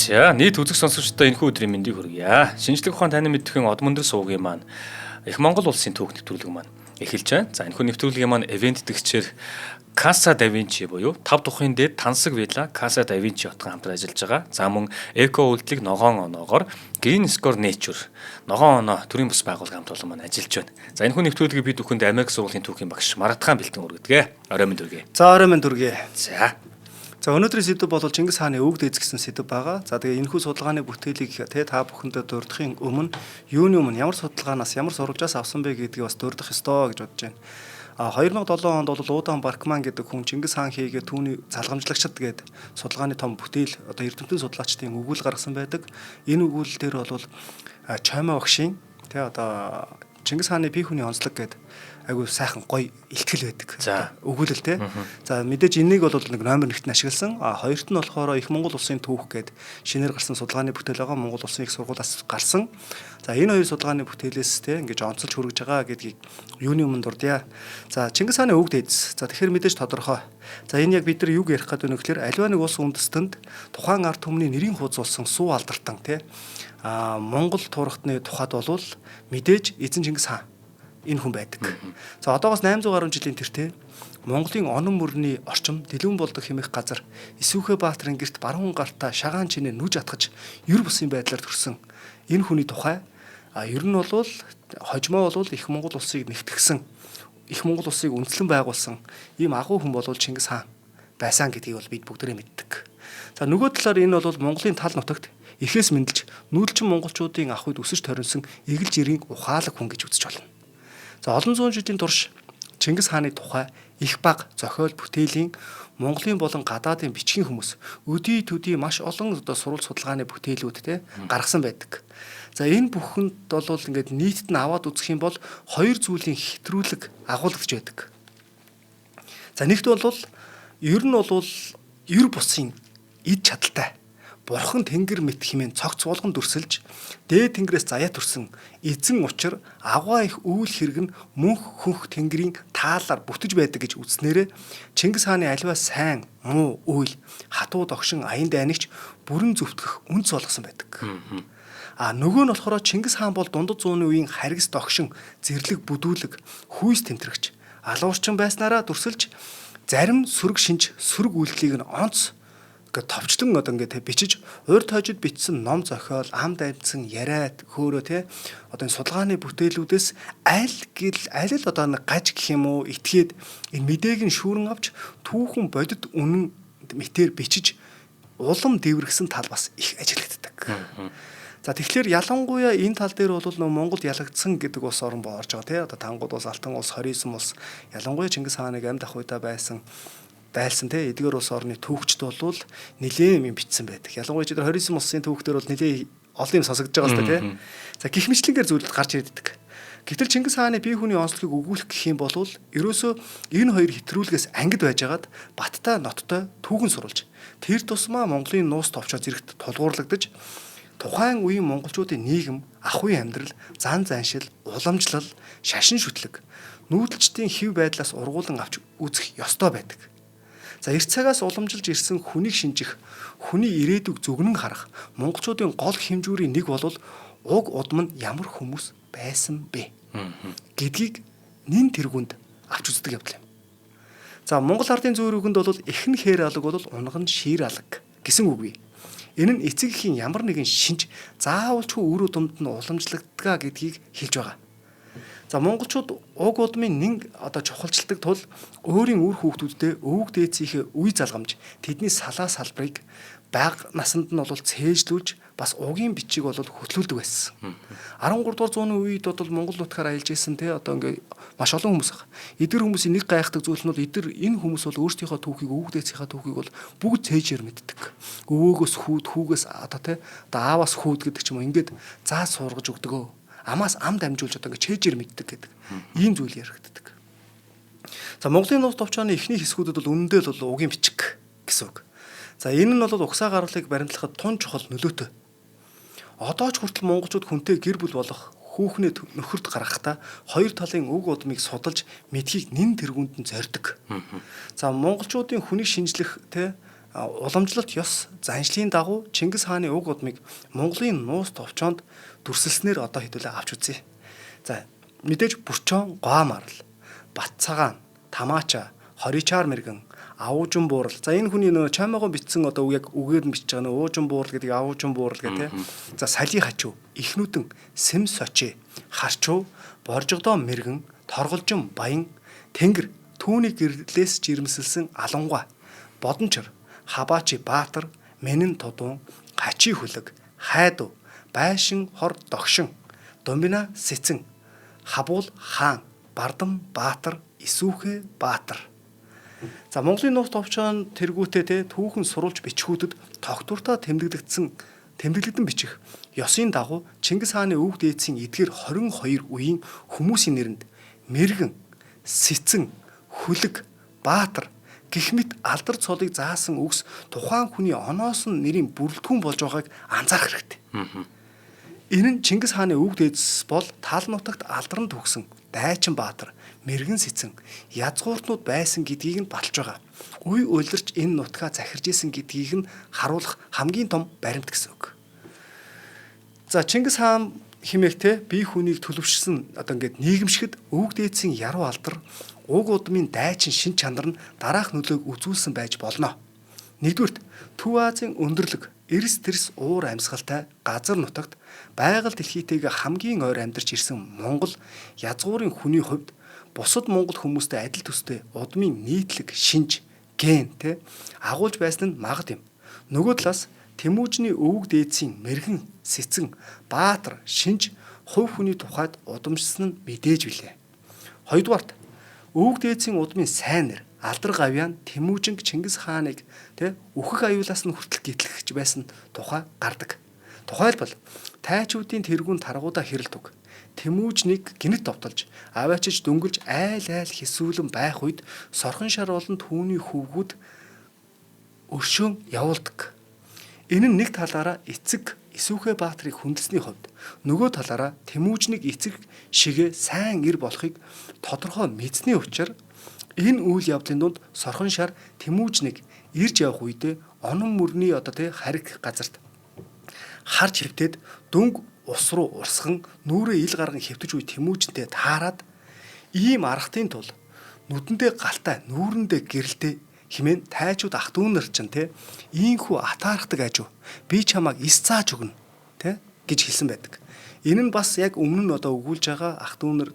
За нийт үзэг сонсогчдод энэхүү өдрийн мэндийг хүргье. Шинжлэх ухаан таны мэдхийн Одмондөр суугийн маань их Монгол улсын түүх нэвтрүүлэг маань эхэлж байна. За энэхүү нэвтрүүлгийн маань event тгчээр Casa Da Vinci буюу 5 тухын дээд тансаг вилла Casa Da Vinci хотгон хамтран ажиллаж байгаа. За мөн эко үйлдэлийг ногоон оноогоор Green Score Nature ногоон оноо төрийн бус байгууллага хамт олон маань ажиллаж байна. За энэхүү нэвтрүүлгийг бид бүхэнд Америк сургуулийн түүхийн багш Маратхан бэлтэн өргөдгөө. Орой минь дүргье. За орой минь дүргье. За өнөөдрийн сэдв бол Чингис хааны өвөг дээдс гэсэн сэдв байгаа. За тэгээ энэхүү судалгааны бүтээлийг та бүхэндээ дурдахын өмнө юуны өмнө ямар судалгаанаас ямар сурвалжаас авсан бэ гэдгийг бас дурдах ёстой гэж бодож байна. 2007 онд бол Уудаан Баркман гэдэг хүн Чингис хаан хийгээ түүний залгамжлагчид гээд судалгааны том бүтээл одоо эрдэмтэн судлаачдын өгүүл гаргасан байдаг. Энэ өгүүл дээр бол Чоймоо багшийн одоо Чингис хааны бие хүний онцлог гээд айгу сайхан гоё илтгэл байдаг. За өгүүлэл те. За мэдээж энийг бол нэг номер 1-т нь ашигласан. Хоёрт нь болохоор их Монгол улсын түүх гээд шинээр гарсан судалгааны бүтээл байгаа. Монгол улсын их сургуулиас гарсан. За энэ хоёр судалгааны бүтээлээс те ингэж онцолж хүргэж байгаа гэдгийг юуны өмнө дурдъя. За Чингис хааны өвөг дээдс. За тэгэхээр мэдээж тодорхой. За энэ яг бид нар юг ярих гэдэг нь гэхээр аливаа нэг улс үндэстэнд тухайн ард түмний нэрийн хуудсуулсан суу алдартан те. Монгол турхтны тухайд бол мэдээж эзэн Чингис хаан энэ хүн байдаг. За одоогоос 800 гаруй жилийн тэртээ Монголын онон мөрний орчим Дэлгэн болдог хэмээх газар Исүүхэ Баатрын гэрт баруун гартаа шагаан чинээ нүж атгаж ер бусын байдлаар төрсөн энэ хүний тухай ер нь бол хожимоо бол их Монгол улсыг нэгтгэсэн их Монгол улсыг үндэслэн байгуулсан ийм агуу хүн бол Чингис хаан байсан гэдгийг бол бид бүгдээрээ мэддэг. За нөгөө талаар энэ бол Монголын тал нутагт эхээс мэндэлж нүүдэлчин монголчуудын ах үед өсөж торинсон эгэлж ирийн ухаалаг хүн гэж үзэж болно. За олон зуун жилийн турш Чингис хааны тухай их баг зохиол бүтээлийн Монголын болон гадаадын бичгийн хүмүүс өдий төдий маш олон сурвалж судалгааны бүтээлүүд те гаргасан байдаг. За энэ бүхэнд бол ингээд нийтэд нь аваад үзэх юм бол хоёр зүйлийн хэтрүүлэг агуулгадж байдаг. За нэгт бол ер нь бол ер бусын эд чадaltaй Бурхан тэнгэр мэт хэмээн цогц болгон дүрсэлж дээд тэнгэрээс заяа төрсөн эзэн учир авгаа их үйл хэрэг нь мөнх хөнх тэнгэрийн таалаар бүтэж байдаг гэж үзснээрээ Чингис хааны аливаа сайн муу үйл хатуу догшин аян дайнагч бүрэн зөвтгөх үнц болгосон байдаг. Нөгөө нь болохоор Чингис хаан бол дундад зууны үеийн харгас догшин зэрлэг бүдүүлэг хүйс тэмтрэгч алуурчин байснараа дүрсэлж зарим сүрэг шинж сүрэг үйлдэлийг нь онц товчлон одоо ингээд бичиж урд хожид бичсэн ном зохиол амд амьдсан яриад хөөрөө те одоо энэ судалгааны бүтээлүүдээс аль л одоо нэг гаж гэх юм уу итгээд энэ мэдээг нь шүүрэн авч түүхэн бодит үнэн мэтэр бичиж улам дэврэгсэн тал бас их ажиглагддаг. За тэгэхээр ялангуяа энэ тал дээр бол нөө Монголд ялагдсан гэдэг ус орн боо орж байгаа те одоо Тангууд ус, Алтан ус, Хорийсон ус ялангуяа Чингис хааныг амьд ах уйдаа байлсан те эдгээр улс орны түүхчд бол нэлээд юм бичсэн байдаг. Ялангуяа бид Хорийсон улсын түүхтэр бол нэлээд олон юм сонсогдож байгаа л та те. За гих мэтлэнгээр зүйлд гарч ирдэг. Гэтэл Чингис хааны бие хүний онцлогийг өгүүлэх гэх юм бол ерөөсөө энэ хоёр хэтрүүлгээс ангид байжгаад баттай ноттой түүхэн сурулж тэр тусмаа Монголын нуус товчоо зэрэгт тулгуурлагдаж тухайн үеийн монголчуудын нийгэм, ах уян амьдрал, зан заншил, уламжлал, шашин шүтлэг нүүдэлчдийн хэв байдлаас ургуулan авч үзэх ёстой байдаг. За эрт цагаас уламжилж ирсэн хүнийг шинжих, хүний ирээдүг зүгнэн харах монголчуудын гол хэмжүүрийн нэг бол уг удам нь ямар хүмүүс байсан бэ гэдгийг нэн тэргүнд авч үздэг явдал юм. За Монгол ардын зөөр үгэнд бол эхн хээр алаг бол унган шир алаг гэсэн үг бий. Энэ нь эцэг эхийн ямар нэгэн шинж заавалчгүй үр удамд нь уламжлагдгаа гэдгийг хэлж байгаа. За монголчууд уг удмын нэг одоо чухалчилдаг тул өөрийн үр хүүхдүүдтэй өвөг дээдсийнхээ үе залгамж тэдний салаа салбарыг бага насанд нь бол цээжлүүлж бас угийн бичиг бол хөтлүүлдэг байсан. 13 дугаар зууны үед бол Монгол нутгаар аялж исэн те одоо ингээ маш олон хүмүүс байгаа. Эдгээр хүмүүсийн нэг гайхдаг зүйл нь бол энэ хүмүүс бол өөрсдийнхөө түүхийг өвөг дээдсийнхээ түүхийг бол бүгд цээжээр мэддэг. Өвөөгөөс хүүд, хүүгээс одоо те одоо ааваас хүүд гэдэг ч юм уу ингээд заа сургаж өгдөгөө. Амаас ам дамжуулж одоо ингээ чэжээр мэддэг гэдэг. Ийм зүйл яригддаг. За Монголын нуус товчооны эхний хэсгүүдэд бол үнэндээ л угийн бичиг гэсэн үг. За энэ нь бол угсаа гарлыг баримтлахад тун чухал нөлөөтэй. Одоо ч хүртэл монголчууд хүнтэй гэр бүл болох хүүхнээ нөхөрт гаргахдаа хоёр талын уг удмыг судалж мэдхийг нэн тэргүүнд нь зорддог. За монголчуудын хүнийг шинжлэх те уламжлалт ёс заншлын дагуу Чингис хааны уг удмыг Монголын нуус товчоонд дүрсэлснээр одоо хэдүүлээ авч үзье. За мэдээж Бүрчөөн, Гоамарл, Батцагаан, Тамаача, Хоричаар мэргэн, Авуужин буурал. За энэ хүний нөө чамаагаа бичсэн одоо яг үгээр нь бичиж байгаа нөө Уужин буурал гэдэг Авуужин буурал гэдэг тийм. За Сали хачуу, Ихнүүдэн, Сэм сочи, Харчуу, Боржогдоо мэргэн, Торголжин баян, Тэнгэр түүний гэрлээс жирэмсэлсэн Алангуй, Бодончор, Хабаачи Баатар, Мэнэн Тодун, Хачи хүлэг, Хайдуу, Байшин хор догшин, Думбина Сэцэн, Хабуул хаан, Бардам Баатар, Исүүхэ Баатар. За Монголын нуус товчоон тэргүүтээ те түүхэн сурулж бичгүүдэд тогтвортой тэмдэглэгдэн бичих ёсын дагуу Чингис хааны өвөг дээдсийн эдгээр 22 үеийн хүмүүсийн нэрэнд мэргэн, сэцэн, хүлэг, баатар гэх мэт алдар цолыг заасан үгс тухайн хүний оноос нь нэрийн бүрэлдэхүүн болж байгааг анзаарах хэрэгтэй. Энэ нь Чингис хааны өвөг дээдс бол тал нутагт алдарн төгсөн Дайчин Баатар, мэргэн сэцэн, язгууртнууд байсан гэдгийг нь баталж байгаа. Үе улирч энэ нутгаа захирж исэн гэдгийг нь харуулах хамгийн том баримт гэсэн үг. За Чингис хаан химээгтэй бие хүнийг төлөвшсөн одоо ингээд нийгэмшгэд өвөг дээдсийн яруу алдар уг удмын дайчин шин чанар нь дараах нөлөөг үзүүлсэн байж болно. Нэгдүгürt Төв Азийн өндөрлөг эрс тэрс уур амьсгалтай газар нутагт байгаль дэлхийтэйгээ хамгийн ойр амьдарч ирсэн Монгол язгуурын хүний хувьд бусад монгол хүмүүстэй адил төстэй удмын нийтлэг шинж ген тэ агуулж байсан нь магад юм. Нөгөө талаас Тэмүүжний өвөг дээдсийн мэргэн сэцэн баатар шинж хувь хүний тухайд удамшсан нь мэдээж билээ. Хоёрдугаарт өвөг дээдсийн удмын сайн нэр алдар гавьяан Тэмүүжинг Чингис хааныг үхэх аюулаас нь хүртэл гитлгэж байсан тухай гардаг. Тухайлбал тайчуудын тэргүүн таргуудаа хэрэлдэг. Тэмүүжнийг гинэт довтолж, аваачиж дөнгөлж айл хэсүүлэн байх үед сорхон шар болон түүний хөвгүүд өршөөн явуулдаг. Энэ нь нэг талаараа эцэг Исүүхэ Баатрыг хүндэлсний хувьд нөгөө талаараа Тэмүүжнийг эцэг шигээ сайн ир болохыг тодорхой мэдсэний учраас энэ үйл явдлын дунд сорхон шар Тэмүүжнийг ирж явах үедээ онон мөрний хариг газарт харж хөвтөд дөнгө ус руу урсган нүрээ ил гарган хөвтөж үе Тэмүүжинтэй таарад ийм аргатын тул нүдэндээ галтай нүүрэндээ гэрэлтэй химэн тайчууд ах дүүнэр чинь ийхүү атаархдаг ажив би чамайг ис цааж өгнө гэж хэлсэн байдаг. Энэ нь бас яг өмнө нь өгүүлж байгаа ах дүүнэр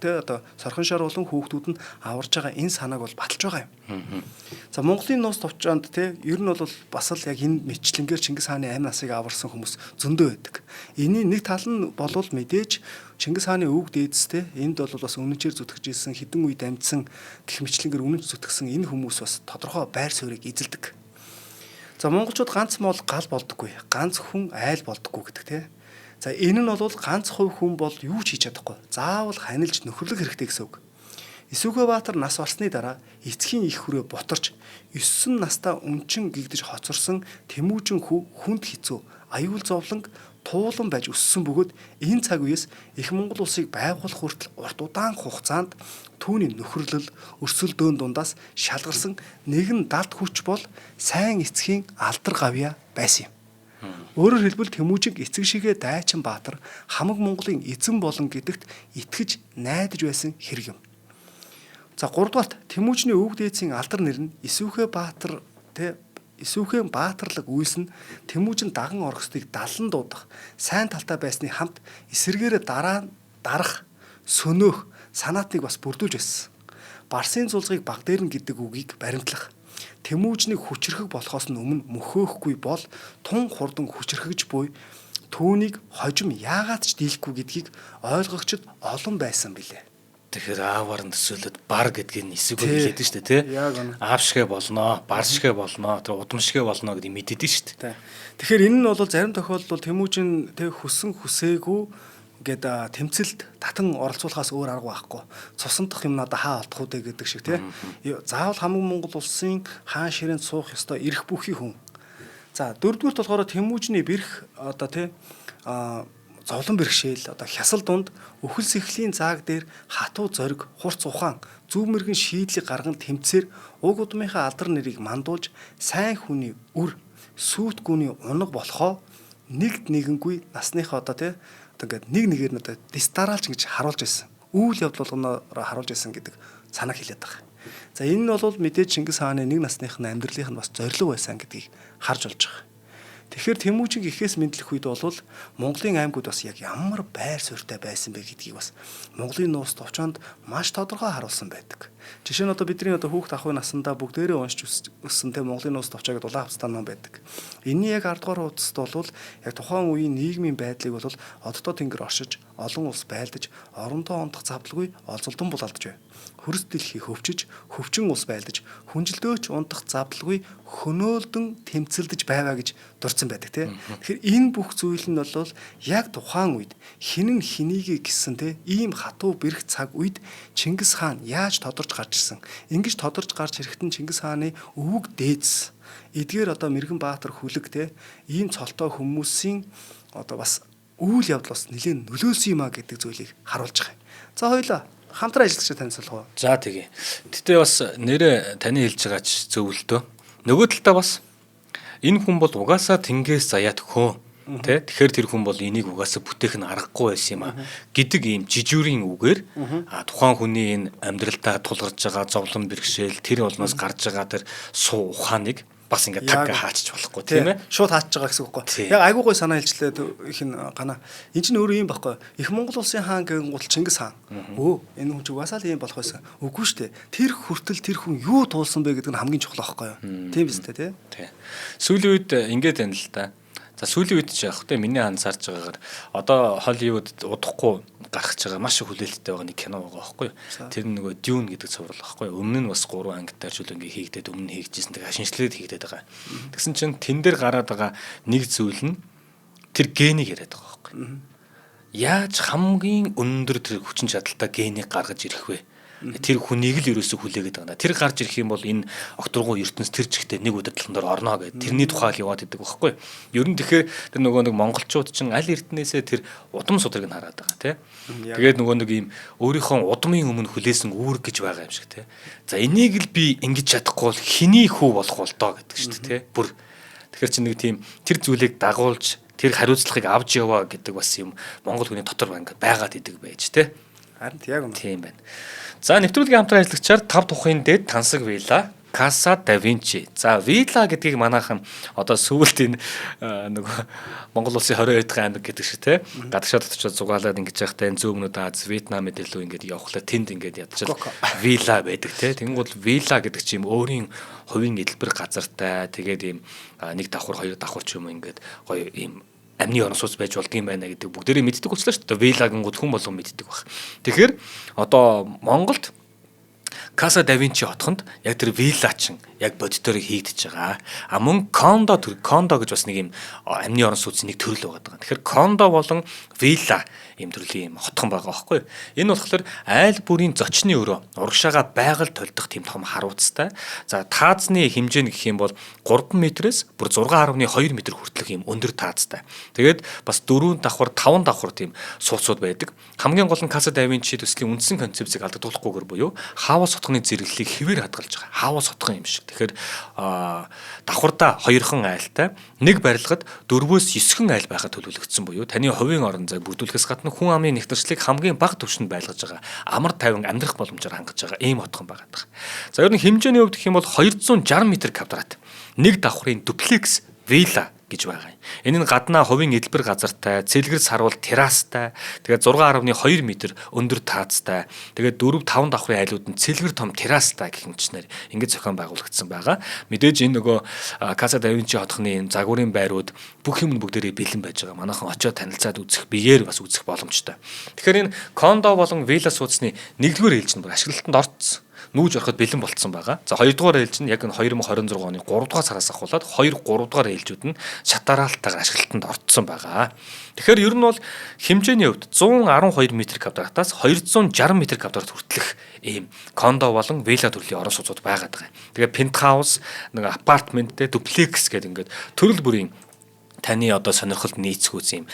сорхон шар болон хүүхдүүд нь аварж байгаа энэ санааг бол баталж байгаа юм. За Монголын нуус товчоонд ер нь бол бас л яг энэ мэтлэнгээр Чингис хааны амь насыг аварсан хүмүүс зөндөө байдаг. Энийн нэг тал нь болвол мэдээж Чингис хааны өвөг дээдстэй энд бол бас үнэнчээр зүтгэж ирсэн хэдэн үед амьдсан гэх мэтлэнгээр үнэнч зүтгэсэн энэ хүмүүс бас тодорхой байр суурийг эзэлдэг. За монголчууд ганц мол гал болдоггүй, ганц хүн айл болдоггүй гэдэг За энэ нь бол ганц хувь хүн бол юу ч хийж чадахгүй. Заавал ханилж нөхөрлөх хэрэгтэй гэсэн үг. Исүүхэ Баатар нас барсны дараа эцгийн их хүрээ боторч 9 настаа өнчин гэгдэж хоцорсон Тэмүүжин хүнд хэцүү аюул зовлонг туулан байж өссөн бөгөөд энэ цаг үеэс их Монгол улсыг байгуулах хүртэл урт удаан хугацаанд түүний нөхөрлөл өрсөлдөөн дундаас шалгарсан нэгэн далд хүч бол сайн эцгийн алдар гавья байсан юм. Өөрөөр хэлбэл Тэмүүжинг эцэг шигээ Дайчин Баатар хамаг Монголын эзэн болон гэдэгт итгэж найдаж байсан хэрэг юм. За 3 дугаарт Тэмүүжний өвөг дээдсийн алдар нэр нь Исүүхэ Баатар Исүүхэн баатарлаг үйлс нь Тэмүүжин даган оргостыг далан дуудах сайн талтай байсны хамт эсэргээрээ дарах сөнөөх санаатыг бас бүрдүүлж байсан. Барсын зулцгийг баг дээр нь гэдэг үгийг баримтлах Тэмүүжнийг хүчрхэг болохоос нь өмнө мөхөөхгүй бол тун хурдан хүчрхэгж буй түүнийг хожим яагаад ч дийлэхгүй гэдгийг ойлгогчд олон байсан билээ. Тэгэхээр аавар нь төсөөлөд бар гэдгийг эсэгээр хэлээд нь шүү дээ тий. Аав шигэ болноо, бар шигэ болноо, тэр удам шигэ болноо гэдгийг мэдээд нь шүү дээ. Тэгэхээр энэ нь бол зарим тохиолдолд Тэмүүжин хүссэн хүсээгүй гээд тэмцэлд татан оролцуулахаас өөр арга байхгүй. Цусандах юм надаа хаа алдах үү гэдэг шиг тий. Заавал хамаг Монгол улсын хаан ширээнд суух ёстой эрх бүхий хүн. За дөрөвдүгürt болохоор Тэмүүжний бэрх зовлон бэрхшээл одоо хясал дунд өхөл сэхлийн зааг дээр хатуу зориг хурц ухаан зөв мэргэн шийдлийг гарган тэмцээр уг удмынхаа алдар нэрийг мандуулж сайн хүний үр сүйт гүний унаг болохоо нэгд нэгэнгүй насныхаа одоо тий одоо ингээд нэг нэгээр нь одоо дистаралж гэж харуулж байсан. Үйл явдал болгоноор харуулж байсан гэдэг санааг хэлээд байгаа. За энэ нь бол мэдээж Чингис хааны нэг насных нь амьдралынх нь бас зориг байсан гэдгийг харж болж байгаа. Тэгэхээр Тэмүүжин гэхээс мэдлэх үед бол Монголын аймагуд бас яг ямар байр суурьтай байсан бэ гэдгийг бас Монголын нуус товчоонд маш тодорхой харуулсан байдаг. Жишээ нь одоо бидний одоо хүүхд ахуйн насандаа бүгдээрээ уншиж өссөн те Монголын нуус товчоог дулаан хавцтай ном байдаг. Энийн яг 10 дугаар хуудасд бол яг тухайн үеийн нийгмийн байдлыг бол оддоо тэнгэр оршиж, олон улс байлдаж, орондоо ондох завдалгүй олзолдон булаалдаж байв. Хөрс дэлхий хөвчөж, хөвчин улс байлдаж, хүнжилдөөч ундах завдалгүй хөнөөлдөн тэмцэлдэж байваа гэж дурдсан байдаг тийм. Тэгэхээр энэ бүх зүйл нь бол яг тухайн үед хинэн хинийгээ гисэн тийм ийм хатуу бэрх цаг үед Чингис хаан яаж тодорч гарч ирсэн. Ингэж тодорч гарч ирэхэд нь Чингис хааны өвөг дээдс эдгээр одоо Мэргэн Баатар хүлэг тийм ийм цолтой хүмүүсийн одоо бас үйл явдал бас нэлээд нөлөөлсөн юм а гэдэг зүйлийг харуулж байгаа юм. За хоёлаа хамтран ажиллагчаа танилцуулах уу? За тэгье. Гэтэ бас нэрэ таны хэлж байгаач зөв л дөө. Нөгөө талдаа бас энэ хүн бол угаасаа тэнгээс заяат хөө. Тэ? Тэгэхээр тэр хүн бол энийг угаасаа бүтээх нь аргагүй байсан юм а гэдэг ийм жижүүрийн үгээр тухайн хүний энэ амьдралдаа тулгарч байгаа зовлон бэрхшээл тэр болноос гарч байгаа тэр суу ухааныг бас ингээд таг хаачиж болохгүй тийм ээ. Шууд хаачиж байгаа гэсэн үг байхгүй. Яг айгуу гой санаа хэлжлээ их н гана. Энэ чинь өөрөө юм байхгүй. Их Монгол улсын хаан гэн гол Чингис хаан. Энэ хүн ч угаасаа л юм болох байсан. Үгүй шүү дээ. Тэр хүртэл тэр хүн юу туулсан бэ гэдэг нь хамгийн чухал байхгүй юу? Тийм биз дээ тий. Сүүлийн үед ингээд байна л да. За сүүлийн үед ч яг хөтэй миний анзаарч байгаагаар одоо Холливуд удахгүй гарч байгаа маш их хүлээлттэй байгаа нэг кино байгаа байхгүй юу. Тэр нөгөө Dune гэдэг цуврал байхгүй юу. Өмнө нь бас 3 анги дайрчул ингээ хийгдээд өмнө хийгдсэн тэгээ шинжлээд хийгдээд байгаа. Тэгсэн чинь тэн дээр гараад байгаа нэг зүйл нь тэр генийг яриад байгаа байхгүй юу. Яаж хамгийн өндөр тэр хүчин чадалтай генийг гаргаж ирэх вэ? Тэр хүнийг л ерөөсө хүлээгээд байгаа. Тэр гарч ирэх юм бол энэ окторгуу ертөнц тэр чигтээ нэг удирдлагын дор орно гэдэг. Тэрний тухай л яваад идэг байхгүй. Ер нь тэгэхээр тэр нөгөө нэг монголчууд чинь аль эрдэнээсээ тэр удам судрыг нь хараад байгаа тий. Тэгээд нөгөө нэг ийм өөрийнхөө удмын өмнө хүлээсэн үүрэг гэж байгаа юм шиг тий. За энийг л би ингэж чадахгүй бол хэний хүү болох бол доо гэдэг шүү дээ тий. Бүр тэгэхээр чи нэг тийм тэр зүйлийг дагуулж тэр хариуцлагыг авч яваа гэдэг бас юм монгол хүний дотор ингээд байгаад идэг байж тий. Харин яг үнэ. Тийм байна. За нэвтрүүлгийн хамтран ажиллагчаар 5 тухайн дээд тансаг вилла Casa da Vinci. За вилла гэдгийг манайхан одоо сүүлд энэ нөгөө Монгол улсын 22 дахь аймаг гэдэг шиг те гадагшаа дотчод зугаалаад ингэж явахдаа энэ зүүн өмнөд Аз Вьетнам мэдээлүү ингэж явхлаа тэнд ингэж ядчил вилла байдаг те. Тэнгүүл вилла гэдэг чинь өөрийн хувийн эдэлбэр газартай тэгээд ийм нэг давхар хоёр давхар ч юм уу ингэж гоё ийм амны орон сууц байж болдгийм байна гэдэг бүгдээрээ мэддэг учраас шүү дээ. Виллагингууд хүн болгон мэддэг баг. Тэгэхээр одоо Монголд Casa da Vinci хотхонд яг тэр вилла чин яг бодитоор хийгдэж байгаа. А мөн кондо гэж бас нэг юм амны орон сууцны нэг төрөл байгаа. Тэгэхээр кондо болон вилла ийм төрлийн хотхон байгаа байхгүй юу? Энэ болохоор айл бүрийн зочны өрөө урагшаага байгаль толдох тийм том харуулцтай. За таазны хэмжээ нь гэх юм бол 3 метрээс бүр 6.2 м хүртэлх юм өндөр таазтай. Тэгээд бас 4 давхар 5 давхар тийм сууцуд байдаг. Хамгийн гол нь Casa da Vinci төслийн үндсэн концепцийг алдагдуулахгүйгээр буюу хаава сотхны зэрэглэлийг хэвээр хадгалж байгаа. Хаава сотхон юм шиг. Тэгэхээр давхардаа 2хан айлтай нэг барилгад 4-өөс 9 айл байхад төлөвлөгдсөн буюу таны хувийн орон зайг бүрдүүлэхээс гадна хүн амын нэгтгэрчлийг хамгийн бага түвшинд байлгаж байгаа. Амар тайван амьдрах боломжоор хангаж байгаа ийм хотхон байгаа даа. За ер нь хэмжээний хувьд гэх юм бол 260 м квадрат нэг давхрын дуплекс вилла гэж байгаа юм. Энэ нь гаднаа хувийн эдэлбэр газартай, цэлгэр сарвал террастай, тэгээд 6.2 м өндөр таацтай, тэгээд 4-5 давхрын айлууд нь цэлгэр том террастай гэх мэтчнэр ингэж зохион байгуулагдсан байгаа. Мэдээж энэ нөгөө Casa da Vinci хотхны энэ загварын байрууд бүх юм бүгдээрээ бэлэн байж байгаа. Манайхан очиод танилцаад үзэх, биеэр бас үзэх боломжтой. Тэгэхээр энэ кондо болон вилла сууцны 1-р ээлж нь ашиглалтанд орцсон. Нүүж ороход бэлэн болцсон байгаа. За 2-р ээлж нь яг 2026 оны 3-р сараас ахуулаад 2-3-р ээлжүүд нь шатараалтайгаар ашиглалтанд орцсон байгаа. Тэгэхээр ер нь бол хэмжээний хувьд 112 м квадратаас 260 м квадрат хүртэлх ийм кондо болон вилла төрлийн орон сууцуд байгаад байгаа. Тэгээ пентхаус, нэг апартменттэй дуплекс гэдэг ингээд төрөл бүрийн таны одоо сонирхолд нийцгүүц юм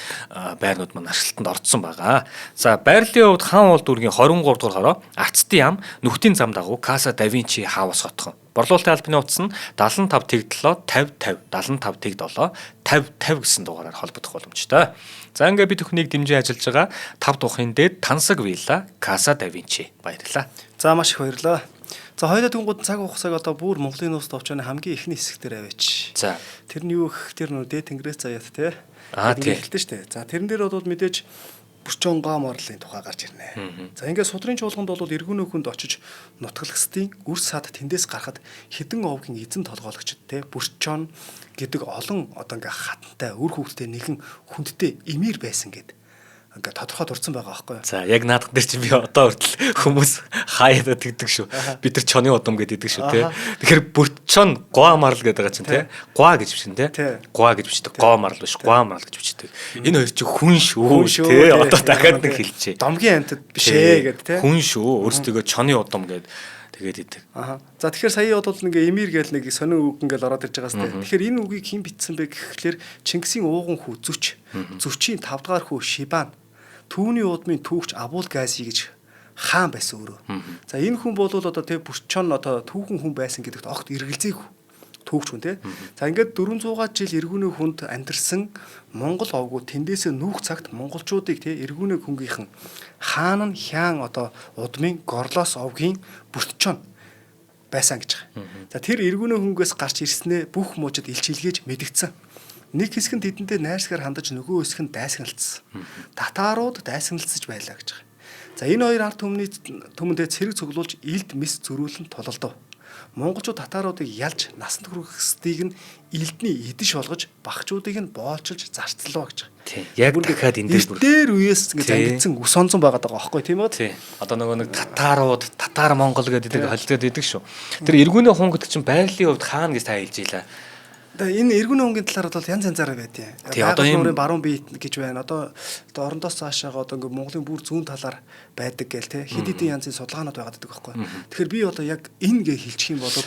байрнууд маань ашиглалтанд орцсон байгаа. За байрлалын хувьд хаан уул дүүргийн 23 дугаар хороо Арцдын ам нүхтийн зам дагуу Casa da Vinci хаавас хотхон. Борлуулалтын албаны утас нь 75 тэг 7 50 50 75 тэг 7 50 50 гэсэн дугаараар холбогдох боломжтой. За ингээд бид бүхнийг дэмжиж ажиллаж байгаа 5 дуухын дээд Тансаг вилла Casa da Vinci баярлалаа. За маш их баярлалаа. За хоёулаа тэнгууд цаг хугацааг одоо бүр Монголын нууц товчооны хамгийн ихний хэсэг дээр аваач. За. Тэр нь юу гэх тэр нөө дээд тэнгэрээс заяат те. Тийм. Хэлдэг шүү дээ. За тэрэн дээр бол мэдээж Бүрчон гоо морлын тухай гарч ирнэ. За ингээд судрын чуулганд бол эргүүн нөхөнд очиж нутглагсдын үр сад тэндээс гарахад хідэн овгийн эзэн толгойлогчд те Бүрчон гэдэг олон одоо ингээд хатантай үр хөвгтэй нэгэн хүндтэй эмир байсан гэд ингээд тодорхой дурдсан байгаа байхгүй юу. За яг наадах дээр чи би одоо хүртэл хүмүүс хаяада тэгдэг шүү. Бид нар чоны удам гэдэг шүү те. Тэгэхээр Бүрчон гоо марл гэдэг байгаа чинь те. Гоо гэж бичэн те. Гоо гэж бичдэг. Гоо марл биш. Гоо марл гэж бичдэг. Энэ хоёр чи хүн шүү те. Одоо дахиад нэг хэлчихэ. Домгийн амтд биш ээ гэд те. Хүн шүү. Өөрсдөө чоны удам гэд тэгээд идэг. За тэгэхээр сая бол ингээ эмир гээл нэг сонин үг ингээл ороод ирж байгаас те. Тэгэхээр энэ үгийг хэн бичсэн бэ гэхлээр Чингисийн ууган хүү Зүч, Зүчийн 5 дугаар хүү Шибан, түүний удмын түүхч Абул Гази гэж хаан байсан өөрөө. За энэ хүн бол одоо те Бүрчон одоо түүхэн хүн байсан гэдэгт огт эргэлзээгүй түүхч хүн те. За ингээд 400-аад жил эргүүний хүнд амьдарсан Монгол овгууд тэндээсээ нүүх цагт монголчуудыг те эргүүний хөнгийнхэн хаан нь хяан одоо удмын Горлос овгийн Бүрчон байсан гэж байгаа. За тэр эргүүний хөнгөөс гарч ирснээ бүх муужид илч илгээж мэдгдсэн. Нэг хэсэг нь тэдэндээ найрсгаар хандаж нөгөө хэсэг нь дайсагналцсан. Татаарууд дайсагналцж байлаа гэж байгаа. За энэ хоёр ард түмэндээ цэрэг цуглуулж илд мис зөрүүлэн тулалдав. Монголчууд татааруудыг ялж насанд хүрэхстийг нь илдний идэж болгож багчуудыг нь боолчилж зарцлаа гэж байгаа. Тийм. Яг дахиад энэ дээр үеэс ингэ зангидсан ус онцон байгаа даа байхгүй тийм үү? Тийм. Одоо нөгөө нэг татар монгол гэдэг холилдоод идэг шүү. Тэр эргүүний хүн гэдэг чинь байрлалын хувьд хаана гэж та хэлж ийла. Энэ эргүүний хөнгөний талаар бол янз янзаараа байдیں۔ Одоо энэ баруун бие гэж байна. Одоо орондоос цаашаага одоо ингээ Монголын бүр зүүн талаар байдаг гээл те хэд хэдэн янзын судалгаанууд байгаад байдаг байхгүй. Тэгэхээр би одоо яг энэ гээ хэлчих юм бол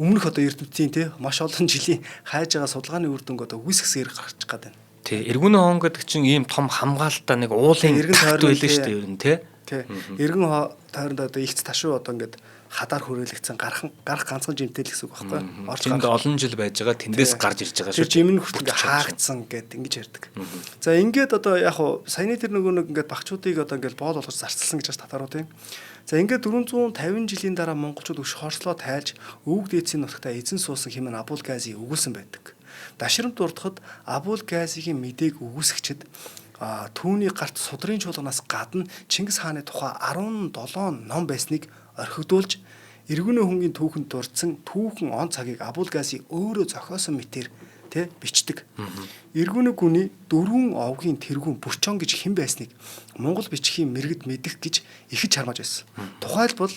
өмнөх одоо эрдэмтдийн те маш олон жилийн хайж байгаа судалгааны үр дүнг одоо үсгсээр гарчих гээд байна. Тий, эргүүний хон гэдэг чинь ийм том хамгаалалтаа нэг уулын эргэн тойрон байлаа шүү дээ ер нь те. Тий. Эргэн тойронд одоо ихц ташуу одоо ингээд хадаар хүрээлэгдсэн гарах ганцхан жимтэл гэсэн үг байхгүй. Тэнд олон жил байж байгаа тэндээс гарч ирж байгаа шүү. Тэр жим нь хүртэл ингээ хаагдсан гэд ингэж ярьдаг. За ингээд одоо яг хуу саяны тэр нөгөө нэг ингээд багчуудыг одоо ингээд боол болгож зарцалсан гэж байна татаарууд юм. За ингээд 450 жилийн дараа монголчууд өш хорслоо тайлж өвөг дээдсийн нутагтаа эзэн суусан хэмээн Абул Гази өгүүлсэн байдаг. Дашрамт дурдахад Абул Газигийн мэдээг өгүүлсэгчд түүний гарт судрын чуулганаас гадна Чингис хааны тухай 17 ном байсныг орхигдуулж эргүүний хөнгөний түүхэнд дурдсан түүхэн он цагийг Абул Гази өөрөө зохиосон мэтэр тэ бичдэг. Эргүүний гүний 4 овгийн тэргүүн Бүрчон гэж хэн байсныг Монгол бичгийн мэрэгд мэдэх гэж ихэж хармаж байсан. Тухайлбал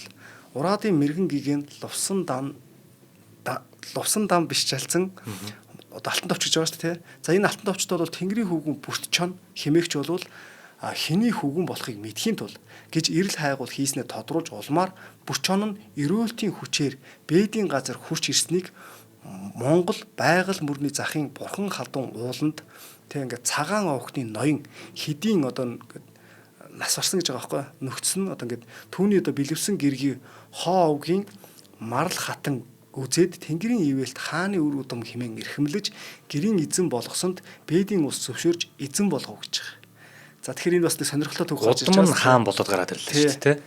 Ураадын мэрэгэн гигийн лувсан дам бишчалсан алтан товч гэж байгаа шүү дээ. За энэ алтан товчд бол Тэнгэрийн хөвгүн Бүрчон хэмээгч болвол хэний хөвгүн болохыг мэдхийн тул гэж эрэл хайгуул хийснээр тодруулж улмаар Бүрчон нь эрөөлтийн хүчээр бээдийн газар хурч ирснийг Монгол байгаль мөрний захын бурхан халдун ууланд тэг ингээд цагаан овхны ноён хэдийн одоо нас барсан гэж байгаа байхгүй нөхцөн одоо ингээд түүний одоо бэлэвсэн гэргийн хоо овгийн марл хатан үзээд Тэнгэрийн ивэлт хааны үр удам хэмээн эрхэмлэж гэрийн эзэн болгосонд бээдийн ус зөвшөөрж эзэн болгов гэж байгаа. За тэгэхээр энэ бас нэг сонирхолтой төгс гарч ирж байгаа. Удам хаан болоод гараад ирлээ шүү дээ.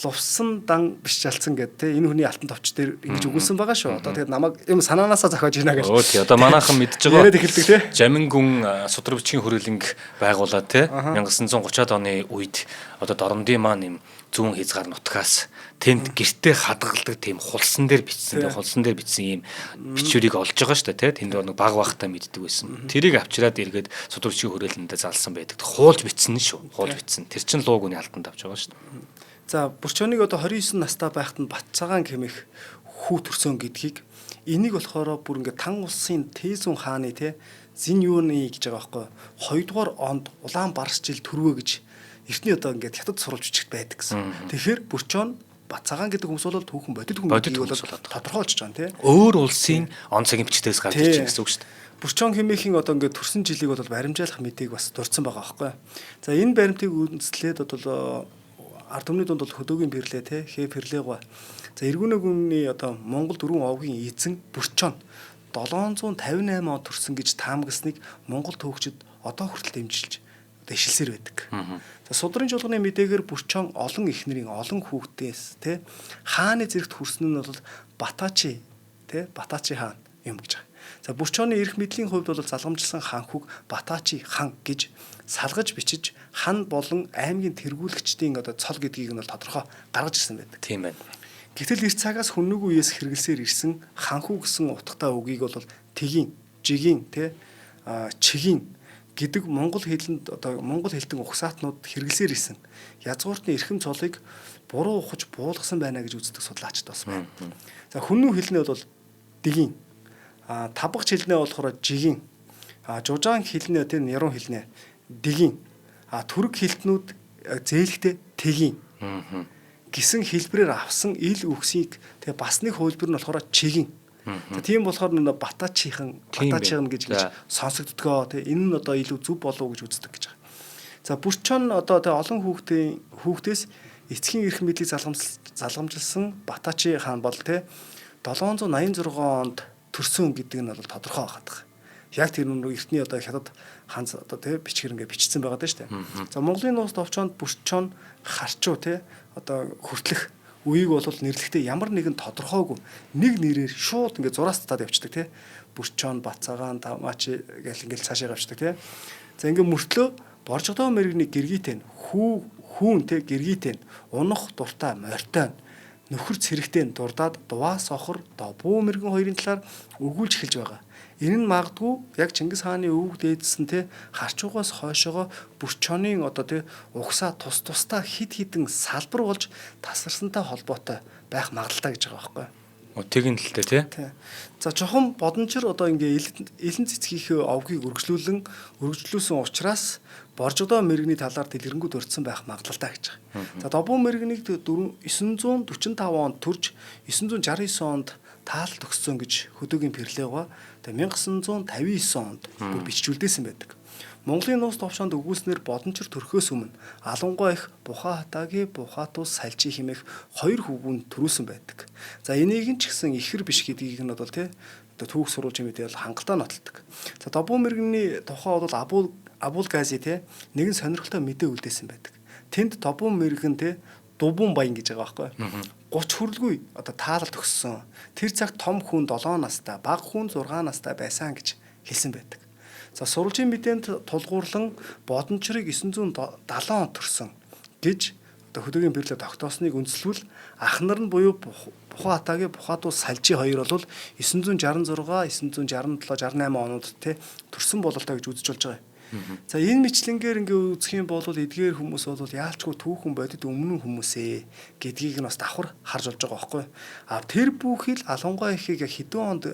Лувсан дан биш жалцсан гэдэг те энэ хүний алтан товч дээр ингэж өгүүлсэн байгаа шүү. Одоо тэгээд намайг юм санаанаасаа зохиож ийна гэж. Өө тий одоо манайхан мэдж байгаа. Яриад эхэлдэг те. Жамингүн судар бичгийн хөрөлнг байгуулад те 1930-ад оны үед одоо Дорндын маань юм зүүн хязгаар нутгаас тэнд гэртээ хадгалдаг тийм хулсан дээр бичсэн ийм бичвэрийг олж байгаа шүү дээ те тэнд нэг баг багтаа мэддэг байсан. Тэрийг авчираад эргээд судар бичгийн хөрөлнөдөө залсан байдаг. Хуулж бичсэн нь шүү. Хуулж бичсэн. Тэр чин луугны алтанд авч байгаа шүү дээ. За Бүрчоныг одоо 29 настай байхад нь Батцагаан хэмээх хүү төрсөн гэдгийг энийг болохоор бүр ингээд Тан улсын Тэзүн хааны те зин юуны гэж байгаа байхгүй 2 дугаар онд улаан барс жил төрвөө гэж эртний одоо ингээд хятад сурвалж бичигт байдаг гэсэн. Тэгэхээр Бүрчон Бацаагаан гэдэг хүмүүс бол түүхэн бодит хүн Бодит гэдгийг бол хүмүүс болоод байгаа. тодорхойлж байгаа тийм. Өөр улсын он цагийн бичгтээс гарч ирж байгаа гэсэн үг шүү дээ. Бурчон хэмээхийн одоо ингээд төрсэн жилиг бол баримжаалах мэдээг бас дурдсан байгаа байхгүй. За энэ баримтыг үндэслээд одоо ард түмний дунд бол хөдөөгийн бирлээ те хээ перлэгва. За эргүүнээ гүнний одоо Монгол дөрвөн овгийн эзэн Бурчон 758 он төрсөн гэж таамагласныг Монгол түүхчид одоо хүртэл дэмжилж одоо ишилсээр байдаг. За судрын жуулганы мэдээгээр Бурчон олон эхнэрийн олон хүүхдээс те хааны зэрэгт хүрсэн нь бол Батачи те Батачи хаан юм гэж байгаа. За Бурчоны эрх мэдлийн хувьд бол залгамжилсан хан хүүг Батачи хан гэж салгаж бичиж хан болон аймгийн тэргүүлэгчдийн одоо цол гэдгийг нь бол тодорхой гаргаж ирсэн байдаг. Тийм байна. Гэтэл эрт цагаас хүннэг үеэс хэрэгэлсээр ирсэн ханхүү гэсэн утгатай үгийг бол тэгийн, жигийн, чигийн гэдэг монгол хэлэнд одоо монгол хэлтэн угсаатнууд хэрэгэлсээр ирсэн. Язгууртны эрхэм цолыг буруу ухаж буулгасан байна гэж үздэг судлаачд бас байна. За хүннүү хэлнээ бол дэгийн, табгч хэлнээ болохоор жигийн, жужаан хэлнээ тэр няруу хэлнээ дэгийн, түрэг хэлтнүүд зээлхтэй тэгийн. Гисэн хэлбэрээр авсан ил үхсийг тэгээ бас нэг хөлбөр нь болохоор чигийн. За тийм болохоор Батачихан гэж сонсогддгоо тэгээ энэ нь одоо илүү зөв болов уу гэж үздэг гэж байгаа. За Бурчон одоо тэгээ олон хүүхдээс эцгийн эрх мэдлийг залгамжилсан Батачи хаан бол тэгээ 786 онд төрсөн гэдэг нь бол тодорхой байгаа. Яг тэр нүг эртний одоо хятад ханз одоо тэгээ бичгэр ингээ бичсэн байгаа даа шүү дээ. За Монголын нууц товчоонд Бурчон харчуу тэгээ одоо хүртлэх үеийг бол нэрлэхдээ ямар нэгэн тодорхойгүй нэг нэрээр шууд ингээ зураас татаад явчихдаг тий. Бурчон, Бацаагаан, Тамачи гэл ингээл цаашаа авчдаг тий. За ингээ мөртлөө Боржгодоо мэрэгний гэргийтэй хүүн тий гэргийтэй унах дуртай морьтой нөхөр цэрэгтэй дурдаад дуваас охор бүү мэрэгэн хоёрын талаар өгүүлж эхэлж байгаа. Энэ нь магадгүй яг Чингис хааны өвөг дээдсэн те харчуугаас хойшоогоо Бурчоны одоо те угсаа тусдаа хид хідэн салбар болж тасарсантай холбоотой байх магадaltaа гэж байгаа байхгүй. Утгийн талтай тий. За жохон бодончор одоо ингээ элен цэцгийнхээ овгийг өргөжлүүлсэн учраас Боржгодоо мэрэгний талаар дэлгэрэнгүй дурдсан байх магадaltaа гэж байгаа. За Добуу мэрэгнийг 945 онд төрж 969 онд таал төгссөн гэж хөдөөгийн перлэгва 1959 онд бүр бичжүүлдээсэн байдаг. Монголын нууц товчоонд өгүүлснээр бодончор төрхөөс өмнө Алангуй их Буха хатагийн Бухатус Салжи хэмээх хоёр хүүгүүнд төрүүлсэн байдаг. За энийг нь ч гэсэн ихэр биш гэдгийг нь бол тий түүх сурвалж мэдээ бол хангалттай нотолдог. За Добуу мэрэгний тухай бол Абул Гази тий нэгэн сонирхолтой мэдээ үлдээсэн байдаг. Тэнд Добуу мэрэгэн тий Дубун баян гэж байгаа байхгүй. 30 хүрэлгүй одоо таалал төгссөн. Тэр цагт том хүн 7 настай, бага хүн 6 настай байсан гэж хэлсэн байдаг. За сурвалжийн мэдээнд тулгуурлан бодончрыг 970 онд төрсөн гэж одоо хөдөөгийн бирлэг тогтоосныг үндэслүүл ах нар нь буюу Буха хатагийн Бухатус Салжи хоёр бол 966, 967, 68 онууд те төрсөн бололтой гэж үзэж болж байгаа. За энэ мэтлэнгээр ингээ үзэх юм бол эдгээр хүмүүс бол яалчгүй түүхэн бодит өмнө хүмүүсээ гэдгийг нь бас давхар харж болж байгаа байхгүй. Тэр бүхэл Алангуй ихийг хэдэн онд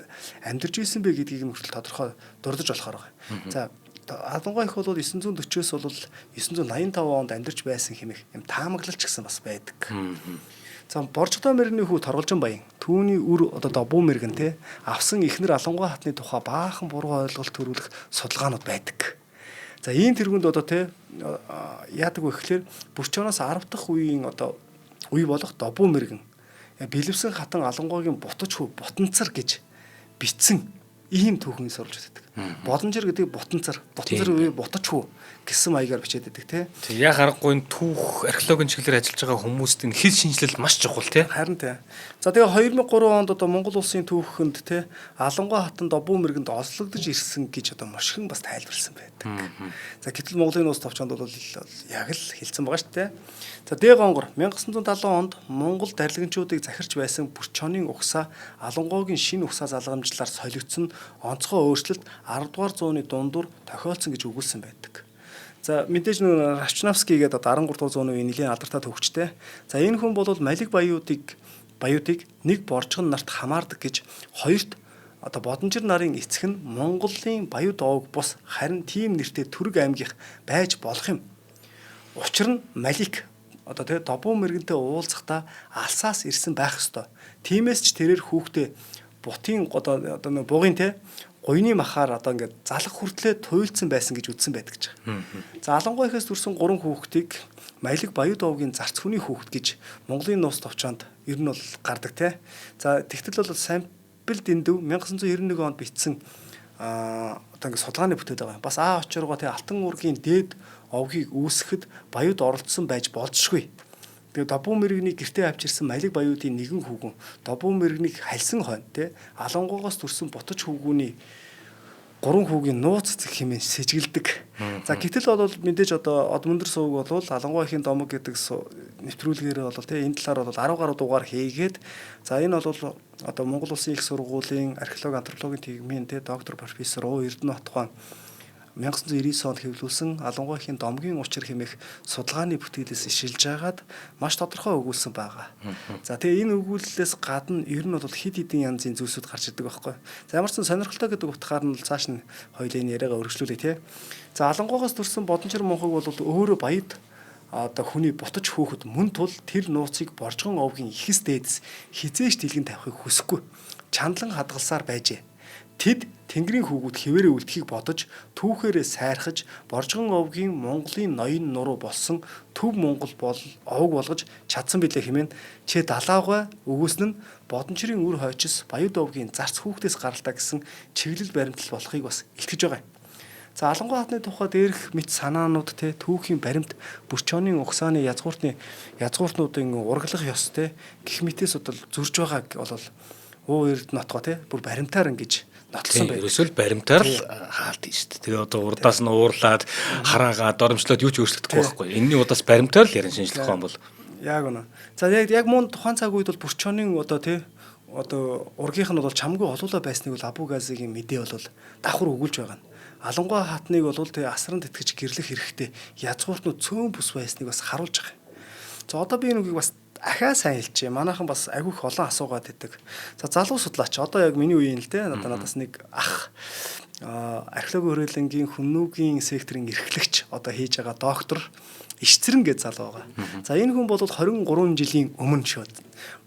амьдарч исэн бэ гэдгийг нь хүртэл тодорхой дурдж болохоор байгаа. За Алангуй их бол 940-с бол 985 онд амьдарч байсан хэмээх юм таамаглалч гэсэн бас байдаг. За Боржгодоо мэрэгний хүү Торголжин баян түүний үр одоо Добуу мэрэгэн те авсан ихнэр Алангуй хатны тухай баахан буруу ойлголт төрүүлэх судалгаанууд байдаг. За ийм тэргүнд одоо те яадаг вэ гэхээр Бурчоноос 10 дахь үеийн одоо үе болох Добуу мэрэгэн бэлэвсэн хатан Алангуйгийн бутаж хүү Бутанцар гэж бичсэн ийм түүхэн сурвалж байдаг. Бодонжир гэдэг бутанцар үе бутаж хүү гэсэн маягаар бичээд байдаг те. Яг аргагүй түүх археологийн чиглэлээр ажиллаж байгаа хүмүүст энэ хэл шинжилэл маш чухал те. Харин те. За тэгээ 2003 онд одоо Монгол улсын түүхэнд те Алангуй хатан Добуу мэргэнд олслогдож ирсэн гэж одоо мушгин бас тайлбарлсан байдаг. За гэтэл Монголын улс товчоонд бол яг л хэлсэн байгаа шүү дээ. За Д-гонгор 1970 онд Монгол дарлагчдыг захирч байсан Бурчонын угсаа Алангуйгийн шинэ угсаа залгамжлаар солигдсон онцгой өөрчлөлт 10 дугаар зууны дундуур тохиолдсон гэж өгүүлсэн байдаг. За мэдээж Рашнавский гэдэг 13 дугаар зууны үеийн нэлийн алдартай төвчтэй. За энэ хүн бол Малик баяуудыг нэг боржгон нарт хамаардаг гэж хоёрт одоо Бодонжир нарын эцэг нь Монголын Баяуд овог бус харин тийм нэртэй Түрэг аймгийнх байж болох юм. Учир нь Малик одоо тий добуу мэрэгэнтэй уулзахдаа алсаас ирсэн байх ёстой. Тиймээс ч тэрээр хүүхдээ бутын одоо нэг бугын тий гуйны махаар одоо ингээд залах хүртлээр туйлдсан байсан гэж үзсэн байдаг ч. За Алангуй ихээс төрсэн 3 хүүхдийг Маялаг Баян Довгийн зарц хүний хүүхд гэж Монголын нууц товчоонд ер нь бол гардаг тий. За тэгтэл бол сампл дэндүү 1991 онд бичсэн одоо ингээд судалгааны бүтээл байгаа. Бас очоргоо тий алтан уургийн дээд овгийг үүсгэхэд Баяуд оролцсон байж болзошгүй. Тэгээ Добуу мэрэгний гэртээ авчирсан Маялаг Баяудын нэгэн хүүхэн Добуу мэрэгнийг хальсан хойно тий Алангуйгоос төрсэн бутаж хүүгүүний 3 хүүгийн нууц хэмээн сэжгэлдэг. За гэтэл бол мэдээж одоо од мөндөр сувг бол Алангуйхийн домог гэдэг нэвтрүүлгээр бол тий энэ талаар бол 10 гаруй дугаар хийгээд за энэ бол одоо Монгол Улсын их сургуулийн археологи антропологийн төгмийн тий доктор профессор Уу Эрдэнэ Отгоон 1999 онд хэвлүүлсэн Алангуйхийн домгийн учир хэмээх судалгааны бүтээлээс ишилж байгаад маш тодорхой өгүүлсэн байгаа. За тэгээ энэ өгүүлэлээс гадна ер нь бол хид хидэн янзын зүйлсүүд гарч ирдэг байхгүй. За ямар ч сонирхолтой гэдэг утгаар нь цааш нь хоёулын яриагаа өргөжлүүлээ тий. За Алангуйгоос төрсэн Бодончир мунхаг бол өөрөө Баяд одоо хүний бутаж хөөхд мөн тул тэр нууцыг Боржгон овгийн ихэс дээдэс хизээш дэлгэн тавихыг хүсэхгүй. Чандлан хадгалсаар байжээ. Тэд Тэнгэрийн хүүгүүд хэвээрээ үлдэхийг бодож түүхээрээ сайрхаж Боржгон овгийн Монголын ноён нуруу болсон төв Монгол овг болгож чадсан билээ хэмээн чи далаагаа өгөөснө нь Бодончирын үр хойчис Баян Довгийн зарц хүүхдээс гаралтай гэсэн чиглэл баримтал болохыг бас илтгэж байгаа юм. За Алангуй хатны тухай дээрх мэд санаанууд те түүхийн баримт Бүрчооны угсааны язгууртнуудын ургалах ёс те гэх мэтээс бодол зурж байгааг бол Уу Эрдэнэ Отгоо те бүр баримтаар ингэж нотлсон байх. Ерөөсөө л баримтаар л хаалт шүү дээ. Тэгээ одоо урдаас нь уурлаад хараагаад доромжлоод юу ч өөрчлөгдөхгүй байхгүй. Энэний удаас баримтаар л ярин шинжлэх ухаан бол яг үнэ. За яг мөн тухайн цаг үед бол Бүрчооны одоо тий одоо ургийнх нь бол чамгүй холуулаа байсныг бол Абу Газигийн мэдээ бол давхар өгүүлж байгаа нь. Алангуй хатныг бол тий асран тэтгэж гэрлэх хэрэгтэй язгууртнууд цөөн бүс байсныг бас харуулж байгаа юм. За одоо би энэ үгийг бас ахаа сайн хэлчихье. Манайхан бас агиух олон асуугаад байдаг. За залуу судлаач одоо яг миний үеийн л дээ надаас нэг ах археологи хөрөлөнгийн хүннүүгийн секторын эрхлэгч одоо хийж байгаа доктор Ишцэрэн гэж залуу байгаа. За энэ хүн бол 23 жилийн өмнө шууд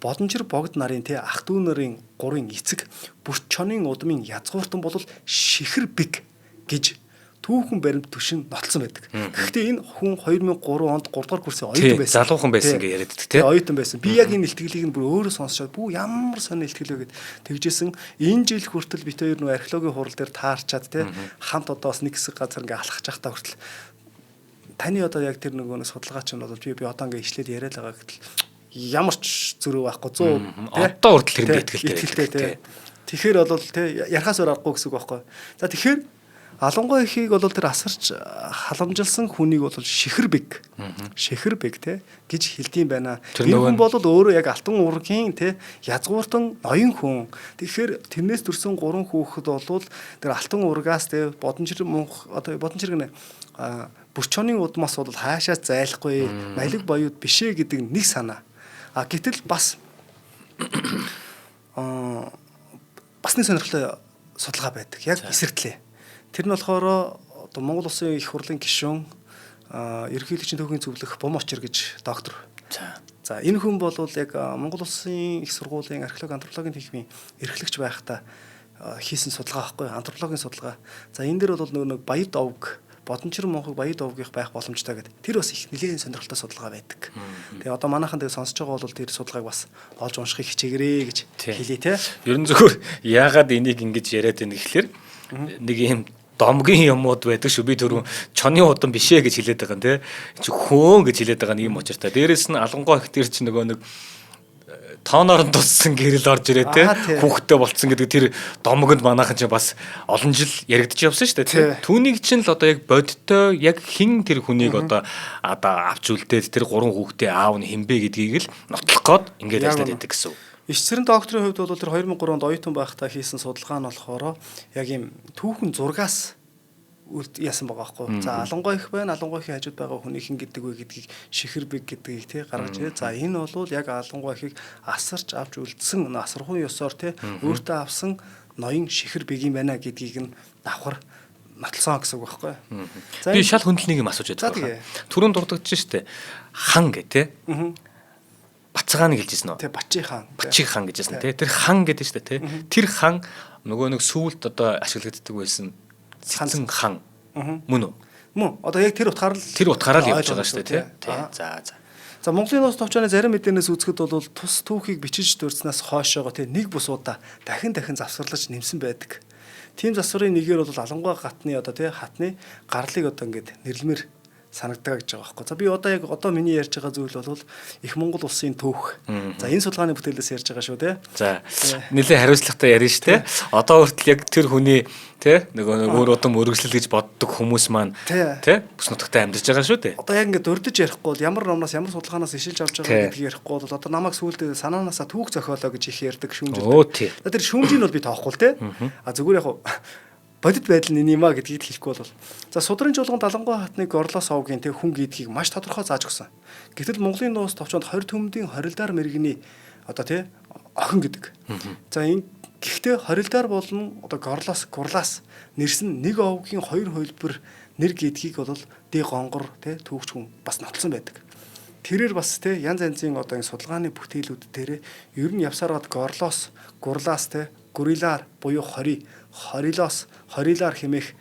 Бодончир богд нарын те ах дүү нарын 3-ын эцэг Бүрчооны удмын язгууртан бол Шихэр бэг гэж түүхэн баримт түшин нотлсон байдаг. Гэхдээ энэ хүн 2003 онд 3 дугаар курсын оюутан байсан. Залуухан байсан гэж яриад тий. Оюутан байсан. Би яг энэ илтгэлийг нь бүр өөрөө сонсчоод бүү ямар сони илтгэл вэ гэд тэгжсэн. Энэ жил хүртэл бид хоёр нөө археологийн хурал дээр таарчаад тий хамт одоо бас нэг хэсэг газар ингээ алхаж явахдаа хүртэл таны одоо яг тэр нөгөө судалгаач нь бол би одоо ингээ ишлээд яриад байгаа гэтэл ямар ч зөрөө байхгүй 100 тий. Одоо хүртэл тэр итгэлтэй тий. Тэгэхээр бол тий ярахаас өөр аргагүй гэсэн үг байхгүй. За тэгэхээр Алангуй ихийг бол тэр асарч халамжилсан хүнийг бол Шихэр бэг те гэж хэлдэм байна. Энэ хүн бол өөрөө яг алтан уургийн те язгууртан ноён хүн. Тэгэхээр тэрнээс төрсэн 3 хүүхэд бол тэр алтан уургаас те Бодончир гэнэ Бүрчооны удмаас бол хаашаа зайлахгүй Маялаг Баяуд бишээ гэдэг нэг санаа. Гэтэл бас нэг сонирхолтой судалгаа байдаг. Яг эсэртлээ. Тэр нь болохоор одоо Монгол Улсын их хурлын гишүүн ерөнхийлөгчийн төвхийн зөвлөх Бомочир гэж доктор. За энэ хүн бол яг Монгол Улсын их сургуулийн археологи антропологийн төвхийн эрхлэгч байхдаа хийсэн судалгаа байхгүй антропологийн судалгаа. За энэ дээр бол нэг Баяд овг Бодончир мунхаг Баяд овгийнх байх боломжтой гэдэг. Тэр бас их нэлээд сонирхолтой судалгаа байдаг. Тэгээ одоо манайхан тэгээ сонсож байгаа бол тэр судалгааг бас олж уншихыг хичээгээрэй гэж хэлээ те. Ерөн зөвхөн яагаад энийг ингэж яриад байна гэхэлэр нэг юм домгийн юмуд байдаг шүү. Би түрүү чоны удам бишээ гэж хэлээд байгаа юм те. Чи хөөн гэж хэлээд байгаа юм учиртай. Дээрэс нь Алангуй их тэр чи нөгөө нэг тооноор нь туссан гэрэл орж ирээ те. Хүүхдтэй болцсон гэдэг тэр домогонд манайхан чи бас олон жил яригдчих явсан шүү дээ. Түүнийг чинь л одоо яг бодтой яг хин тэр хүнийг одоо авч үлдээд тэр 3 хүүхдээ аав нь хинбэ гэдгийг л нотлох гээд ингээд ажиллаад байдаг гэсэн. Ишцэрэн докторийн хувьд бол тэр 2003 онд оюутан байхдаа хийсэн судалгаа нь болохоор яг ийм түүхэн зургаас яасан байгаа байхгүй. За Алангуй их байна. Алангуй ихийн хажууд байгаа хүний хин гэдэг вэ гэдгийг Шихэр бэг гэдгийг тий гаргаж ирээ. За энэ бол яг Алангуй ихийг асарч авч үлдсэн асархуй ёсоор тий өөртөө авсан ноён Шихэр бэг юм байна гэдгийг нь давхар нотлсон гэсэн үг байхгүй. Би шал хөндлөнийг юм асууж За байдаг. тэгээ. Түрүүн дурддагч штэ. Хан гэ тэ. Бацгааны гэлжсэн Тэг нөө. Бачи хаан. Бачиг хан гэжсэн тэ. Тэр хан гэдэг штэ тэ. Тэр хан нөгөө нэг сүулт одоо ашиглагддаг байсан цэцэн хан. Мөн үү? Мөн одоо яг тэр утгаараа л явж байгаа штэ тэ. За. За Монголын нууц товчооны зарим мэдээнээс үзэхэд бол тус түүхийг бичиж дурдсанаас хойшоогоо нэг бус удаа дахин завсарлаж нэмсэн байдаг. Тийм засварын нэгээр бол Алангуй гатны одоо хатны гарлыг одоо ингээд нэрлэмэр санагддаг гэж байгаа байхгүй. За би одоо миний ярьж байгаа зүйл бол их Монгол улсын түүх. За энэ судалгааны бүтээлээс ярьж байгаа шүү те. За нэлээд хариуцлагатай ярина шүү те. Одоо хүртэл яг тэр хүний те нөгөө өөр удам өргөжлөл гэж боддог хүмүүс маань те бүс нутагтаа амьдарч байгаа шүү те. Одоо яг ингээд дурдж ярихгүй бол ямар номноос ямар судалгаанаас ишилж авч байгаа гэдгийг ярихгүй бол одоо намайг сүүлдээ санаанаасаа түүх зохиолоо гэж их ярьдаг шүүмжтэй. Тэр шүүмжийг бол би тоохгүй л те. А зүгээр яг бодит байдал нь юм а гэдгийг хэлэхгүй бол. За судрын чуулган Далангуй хатны Горлоос овгийн хүн гэдгийг маш тодорхой зааж өгсөн. Гэтэл Монголын нууц товчонд 20 төмөдийн хорилдар мэргэний одоо охин гэдэг. За энэ гэхдээ хорилдар болон одоо Гурлаас нэрсэн нэг овгийн хоёр хөлбөр нэр гэдгийг бол Д гонгор түүхч хүн бас нотлсон байдаг. Тэрээр бас янз янзын одоо энэ судалгааны бүтээлүүд дээр ер нь явсараад Горлоос, Гурлаас Гурилаар буюу хорилаар хэмээх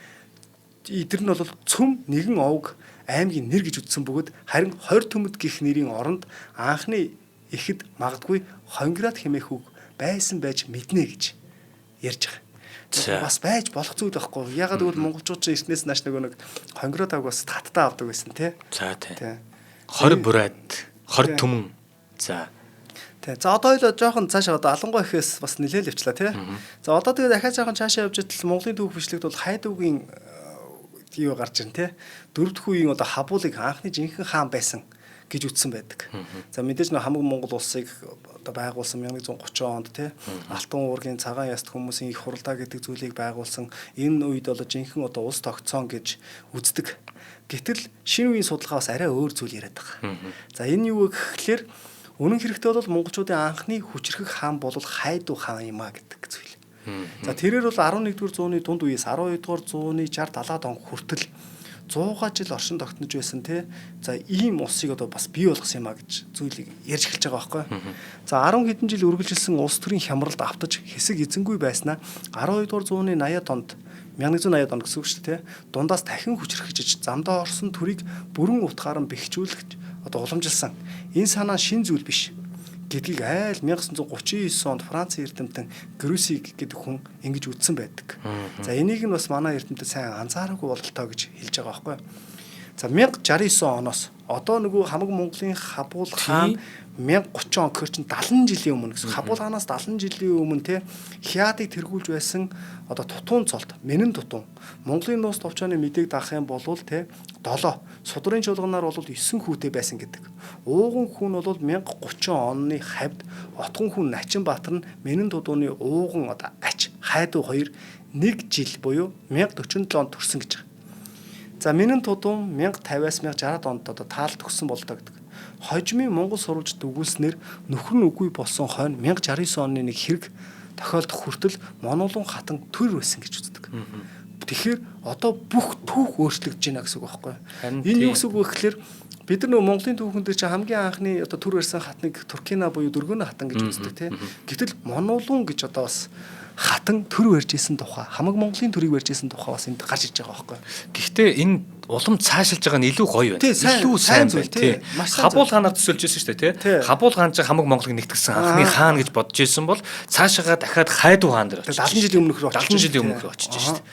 эдгээр нь бол цөм нэгэн овг аймгийн нэр гэж үздсэн бөгөөд харин 20 төмөд гих нэрийн оронд анхны ихэд магадгүй хонград хэмээх үг байсан байж мэднэ гэж ярьж байгаа. Бас байж болох зүйл байхгүй. Ягаад гэвэл монголчууд ч эртнээс нааш нэг хонград авг бас таттаа авдаг байсан тий. За тий. 20 бурайд 20 төмөн. За. За одоо л жоохон цаашаа одоо Алангуй ихээс бас нэлээд явчлаа тий. За одоо тэгээ дахиад жоохон цаашаа явж идэл Монголын түүх бичлэгт бол Хайдуугийн юу гарч ирнэ тий. Дөрөвдөх үеийн одоо Хабуулыг анхны жинхэнэ хаан байсан гэж үздсэн байдаг. За мэдээж нэг хамаг Монгол улсыг одоо байгуулсан 1130 онд тий. Алтан уургийн цагаан яст хүмүүсийн их хуралдаа гэдэг зүйлийг байгуулсан. Энэ үед бол жинхэнэ одоо улс тогтцоон гэж үздэг. Гэтэл шинэ үеийн судалгаа бас арай өөр зүйл яриад байгаа. За энэ юу гэхээр үнэн хэрэгтээ бол монголчуудын анхны хүчрхэг хаан бол Хайдуу хаан юм а гэдэг зүйл. За тэрээр бол 11-р зууны дунд үеэс 12-р зууны 60-70-аад он хүртэл 100 жил оршин тогтнож байсан тий. За ийм улсыг одоо бас бий болгосон юм а гэж зүйлийг ярьж эхэлж байгаа байхгүй. За 10 хэдэн жил үргэлжилсэн улс төрийн хямралд автаж хэсэг эзэнгүй байснаа 12-р зууны 80-аад онд 1180-ад он гэсэн үг шүү дээ. Дундаас дахин хүчрхэгжиж замдаа орсон төрийг бүрэн утгаараа бэхжүүлэх одоо уламжилсан. Энэ санаа шин зүйл биш гэдгийг айл 1939 онд Францын эрдэмтэн Грюси гэдэг хүн ингэж үздсэн байдаг. За энийг нь бас манай эрдэмтэд сайн анзаараагүй бололтой гэж хэлж байгаа байхгүй. За 1069 оноос одоо нөгөө хамаг Монголын Хабуул хаан 1030 он гэхэр чинь 70 жилийн өмнө гэсэн. Хабуул хаанаас 70 жилийн өмнө те Хятадыг тэргүүлж байсан одоо Тутун цолт, Мэнэн Тутун. Монголын нууц товчооны мэдээг даах юм бол те 7, судрын чуулганаар бол 9 хүүтэй байсан гэдэг. Ууган хүн бол 1030 оны хавьд Отгон хүн Начинбаатар нь Мэнэн Тутууны ууган одоо ач Хайдуу хоёр 1 жил буюу 1047 онд төрсөн гэж байгаа. За Мэнэн Тутун 1050-аас 1060 онд одоо таалт өгсөн болдог гэдэг. Хожимын Монгол сурвалжид өгүүлснээр нөхөр нь үгүй болсон хойно 1069 оны нэг хэрэг тохиолдох хүртэл Монулун хатан төр байсан гэж үздэг. Тэгэхээр одоо бүх түүх өөрчлөгдөж байна гэсэн үг байхгүй. Энэ юу гэсэн үг вэ гэхээр бид нар нөгөө Монголын түүхэн дээр чинь хамгийн анхны одоо төр барьсан хатныг Туркина буюу Дөргөөний хатан гэж үздэг тийм. Гэтэл Монулун гэж одоо бас хатан төр барьж исэн тухай, хамаг Монголын төрийг барьж исэн тухай бас энд гарч иж байгаа байхгүй. Гэхдээ энэ улам цаашилж байгаа нь илүү гоё байна. Илүү сайн байна тий. Хабуул хаанаар төсөөлж ирсэн шүү дээ тий. Хабуул хаан ч хамаг Монголыг нэгтгэсэн анхны хаан гэж бодож ирсэн бол цаашаага дахиад Хайдуу хаан дээр очиж 70 жилийн өмнөх рүү 70 жилийн өмнөх рүү очиж шүү дээ.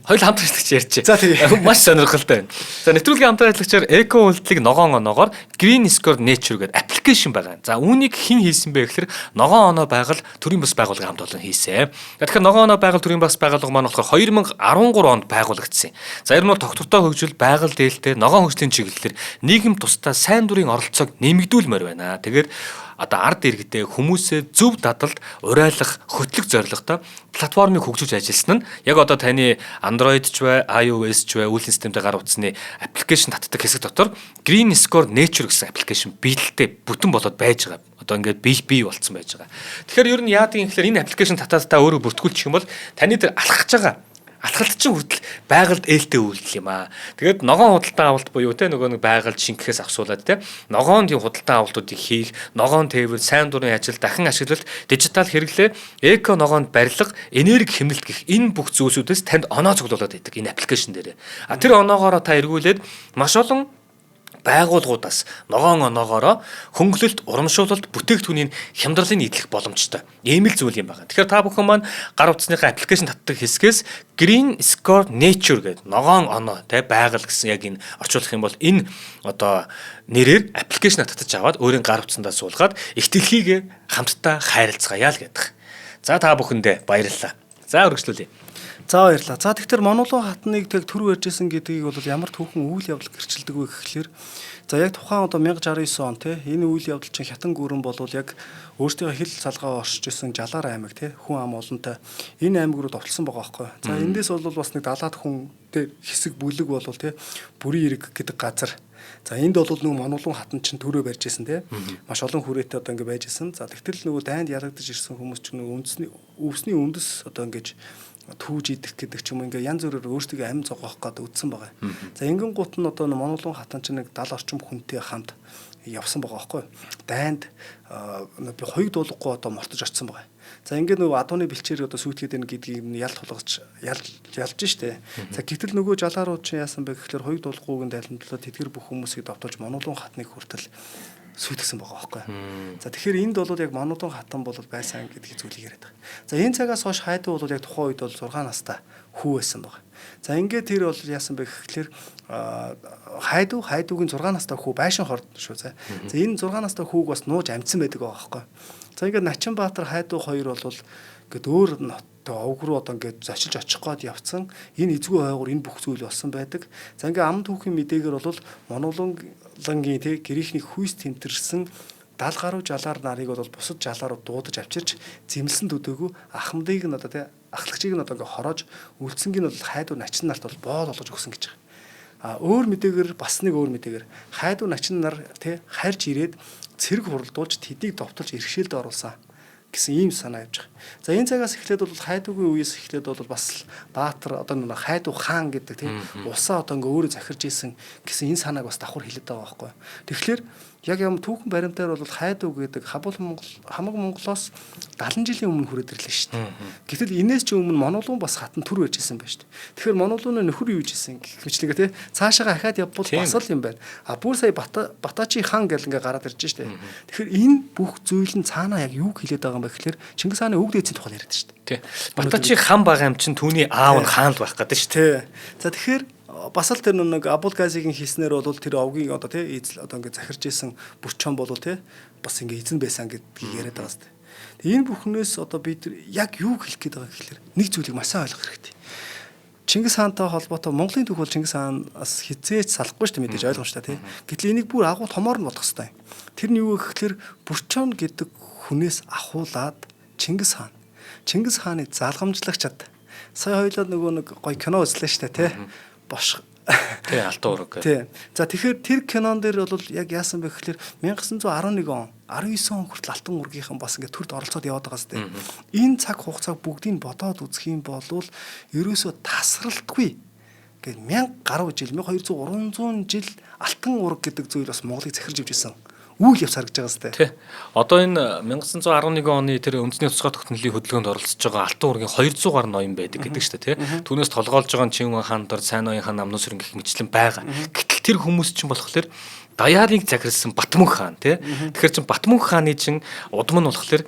Хоёул хамт ажиллагч ярьж. За тийм. Маш сонирхолтой байна. За нэвтрүүлгийн хамт ажиллагчаар эко үйлдэлийг ногоон оноогоор Green Score Nature гэдэг аппликейшн байгаа. За үүнийг хэн хийсэн бэ гэхээр ногоон оноо байгал төрийн бас байгууллагын хамт олон хийсэн. Тэгэхээр ногоон оноо байгал төрийн бас байгууллага маань болохоор 2013 онд байгуулагдсан. За ер нь бол тогтвортой хөгжил байгаль дээлтэй ногоон хөгжлийн чиглэлээр нийгэм тусдаа сайн дурын оролцоог нэмэгдүүлмээр байна. Тэгээд одоо ард иргэдээ хүмүүсээ зөв дадалд урайлах хөтлөх зорилготой платформыг хөгжүүлж ажилласан нь яг одоо таны Android ч бай, iOS ч бай үйл системтэй гар утасны аппликейшн татдаг хэсэг дотор Green Score Nature гэсэн аппликейшн биелэлтэй бүтэн болоод байж байгаа. Одоо ингээд бий болцсон байж байгаа. Тэгэхээр ер нь яадаг юм гэхээр энэ аппликейшн татаад та өөрөө бүртгүүлчих юм бол таны дээр алхаж байгаа Атгалт чинь хүртэл байгальд ээлтэй үйлдэл юм аа. Тэгээд ногоон худалдан авалт буюу те нөгөө нэг байгальд шингэхээс ахсуулаад те ногоонд yung худалдан авалтуудыг хийх, ногоон тээвэр, сайн дурын ажил, дахин ашиглалт, дижитал хэрэглээ, эко ногоонд барилга, энерги хэмнэлт гэх энэ бүх зүйлсүүдээс танд оноо цуглуулад байдаг энэ аппликейшн дээр. Тэр оноогоороо та эргүүлээд маш олон байгууллагуудаас ногоон оноогоороо хөнгөлөлт, урамшуулалт, бүтээгдэхүүний хямдралыг нийтлэх боломжтой. Ийм л зүйл юм байна. Тэгэхээр та бүхэн маань гар утасныхаа аппликейшн татдаг хэсгээс Green Score Nature гэдэг ногоон оноо те байгаль гэсэн яг энэ орчуулах юм бол энэ одоо нэрээр аппликейшн татаж аваад өөрийн гар утсандаа суулгаад их дэлхийг хамтдаа хайрлцгаая л гэдэг. За та бүхэндээ баярлалаа. За үргэлжлүүлье. За баярлалаа. За тэгэхээр Монголын хатныг тэг төр барьжсэн гэдгийг бол ямар түүхэн үйл явдал гэрчилдэг вэ гэхлээр за яг тухайн одоо 1069 он те энэ үйл явдал чинь хятан гүрэн болвол яг өөртөө хил салгаа оршиж исэн Жалаар аймаг те хүн ам олонтой энэ аймаг руу довтлсон байгаа байхгүй. За эндээс бол бас нэг 70-аад хүн те хэсэг бүлэг болвол те бүрийн эрэг гэдэг газар. За энд бол нөгөө Монголын хатан чинь төрөө барьж исэн те маш олон хүрээтэй одоо ингэ байж исэн. За тэгтэл нөгөө дайнд ялагдаж ирсэн хүмүүс чинь нөгөө өвсний үндэс одоо ингэж түүж идэх гэдэг ч юм ингээ янз бүрээр өөртөө амин зогоох гэдэг үтсэн байгаа. За ингэн гут нь одоо Монголын хатан чинь нэг 70 орчим хүнтэй хамт явсан байгаа байхгүй. Дайнд би хоёуг дуулахгүй одоо мортож очсон байгаа. За ингээ нөгөө адууны бэлчээр одоо сүйтгэхэд энэ гэдгийг ялт тулгаж ялж штэ. За гэтэл нөгөө жалаарууд чинь яасан бэ гэхэлэр хоёуг дуулахгүйг нь тайлбарлаад тэдгэр бүх хүмүүсийг давтуулж Монголын хатныг хүртэл сүйтгэсэн байгаа байхгүй. За тэгэхээр энд бол яг Монголын хатан бол байсан гэдгийг зүйлийг яриад байгаа. За энэ цагаас хойш хайдуу бол яг тухайн үед бол 6 настай хүү байсан байгаа. За ингээд тэр бол яасан бэ гэхэлэр хайдуугийн 6 настай хүү байшин хорд шүү за. За энэ 6 настай хүүг бас нууж амжсан байдаг байгаа байхгүй. За ингээд Начинбаатар хайдуу хоёр бол ингээд өөр овг руу одоо ингээд зочилж очих гээд явцсан энэ эзгүй ойгоор энэ бүх зүйл болсон байдаг. За ингээд ам түүхийн мэдээгээр бол Монголынгийн тэг гэрийнхний хүйс тэмтэрсэн 70 гаруй жалаар нарыг бол бусад жалаарууд дуудаж авчирч зэмлсэн төдөөгөө ахмадыг нь одоо тэг ахлагчийг нь одоо ингээд хороож үлдсэнгийн бол хайдуу начин нарт бол боол болгож өгсөн гэж байгаа. Өөр мэдээгээр бас нэг өөр мэдээгээр хайдуу начин нар тэг харж ирээд цэрэг хуралдуулж тэдийг довтолж иргэшээлд оруулсан гэсэн ийм санаа явж байгаа. За энэ цагаас эхлээд бол хайдуугийн үеэс эхлээд бол бас Баатар одоо нэг хайдуу хаан гэдэг тийм усаа одоо ингээ өөрөө захирж исэн гэсэн энэ санааг бас давхар хэлээд байгаа байхгүй. Тэгэхээр яг юм түүхэн баримтаар бол хайдуу гэдэг хамаг Монголоос 70 жилийн өмнө хүрээд ирлээ шүү дээ. Гэтэл энэс ч өмнө Монголын бас хатан төр байж исэн байна шүү дээ. Тэгэхээр Монголын нөхөр юу гэж исэн гэх мэтлэгээ тий цаашаага ахаад явбал бас л юм байна. Бүр сая Батачи хаан гэл ингээ гараад ирж шүү дээ. Тэгэхээр энэ бүх зүйл нь цаанаа яг юу хэлээд байгаа юм бэ гэхээр Чингис хааны өвөг дээдсийн тухай яриад шүү дээ. Тий. Батачи хаан байгаа юм чинь түүний аав нь хаанд байх гэдэг шүү дээ. Тий. За тэгэхээр бас л тэр нэг Абулгазигийн хийснээр бол тэр овгийн одоо тий эзэл одоо ингээ захирж исэн бүрчон бол тий бас ингээ эзэн байсан гэдгийг яриад байгаа сте. Энэ бүхнээс одоо бид яг юу хэлэх гээд байгаа гэхэлэр нэг зүйлийг маш сайн ойлгох хэрэгтэй. Чингис хаантай холбоотой Монголын түүх бол Чингис хаанаас хизээч салахгүй шүү дээ мэдээж ойлгомжтой тий. Гэтэл энийг бүр агуу томоор нь бодох хэрэгтэй. Тэр нь юу гэхэлэр бүрчон гэдэг хүнээс ахуулаад Чингис хааныг залгамжлагчад сая хоёлоо нөгөө нэг гоё кино үзлээ шүү дээ тий. Бош тий алтан ураг гэх. Тий. За тэгэхээр тэр кинон дээр бол яг яасан бэ гэхэлэр 1911 он 19 он хүртэл алтан ургийнхан бас ингээд төрд оролцоод яваад байгаа сте. Энэ цаг хугацааг бүгдийг бодоод үзэх юм бол ерөөсөө тасралтгүй гээд 1000 гаруй жил 1200 300 жил алтан ураг гэдэг зүйл бас Монголыг захирж ивж исэн. Үйл явц харагдаж байгаа сте. Тий. Одоо энэ 1911 оны тэр үндэсний тусгай тогтнолын хөдөлгөөнд оролцож байгаа алтан ургийн 200 гаруй ноён байдаг гэдэг шүү дээ, тий. Түүнээс толгоолж байгаа нь Чингис хаан дор сайн ноён хаан намнус өрн гэх мэтлэн байгаа. Гэтэл тэр хүмүүс чинь болохоор Даяарыг захирсан Батмунх хаан тий. Тэгэхээр чин Батмунх хааны чин удам нь болохоор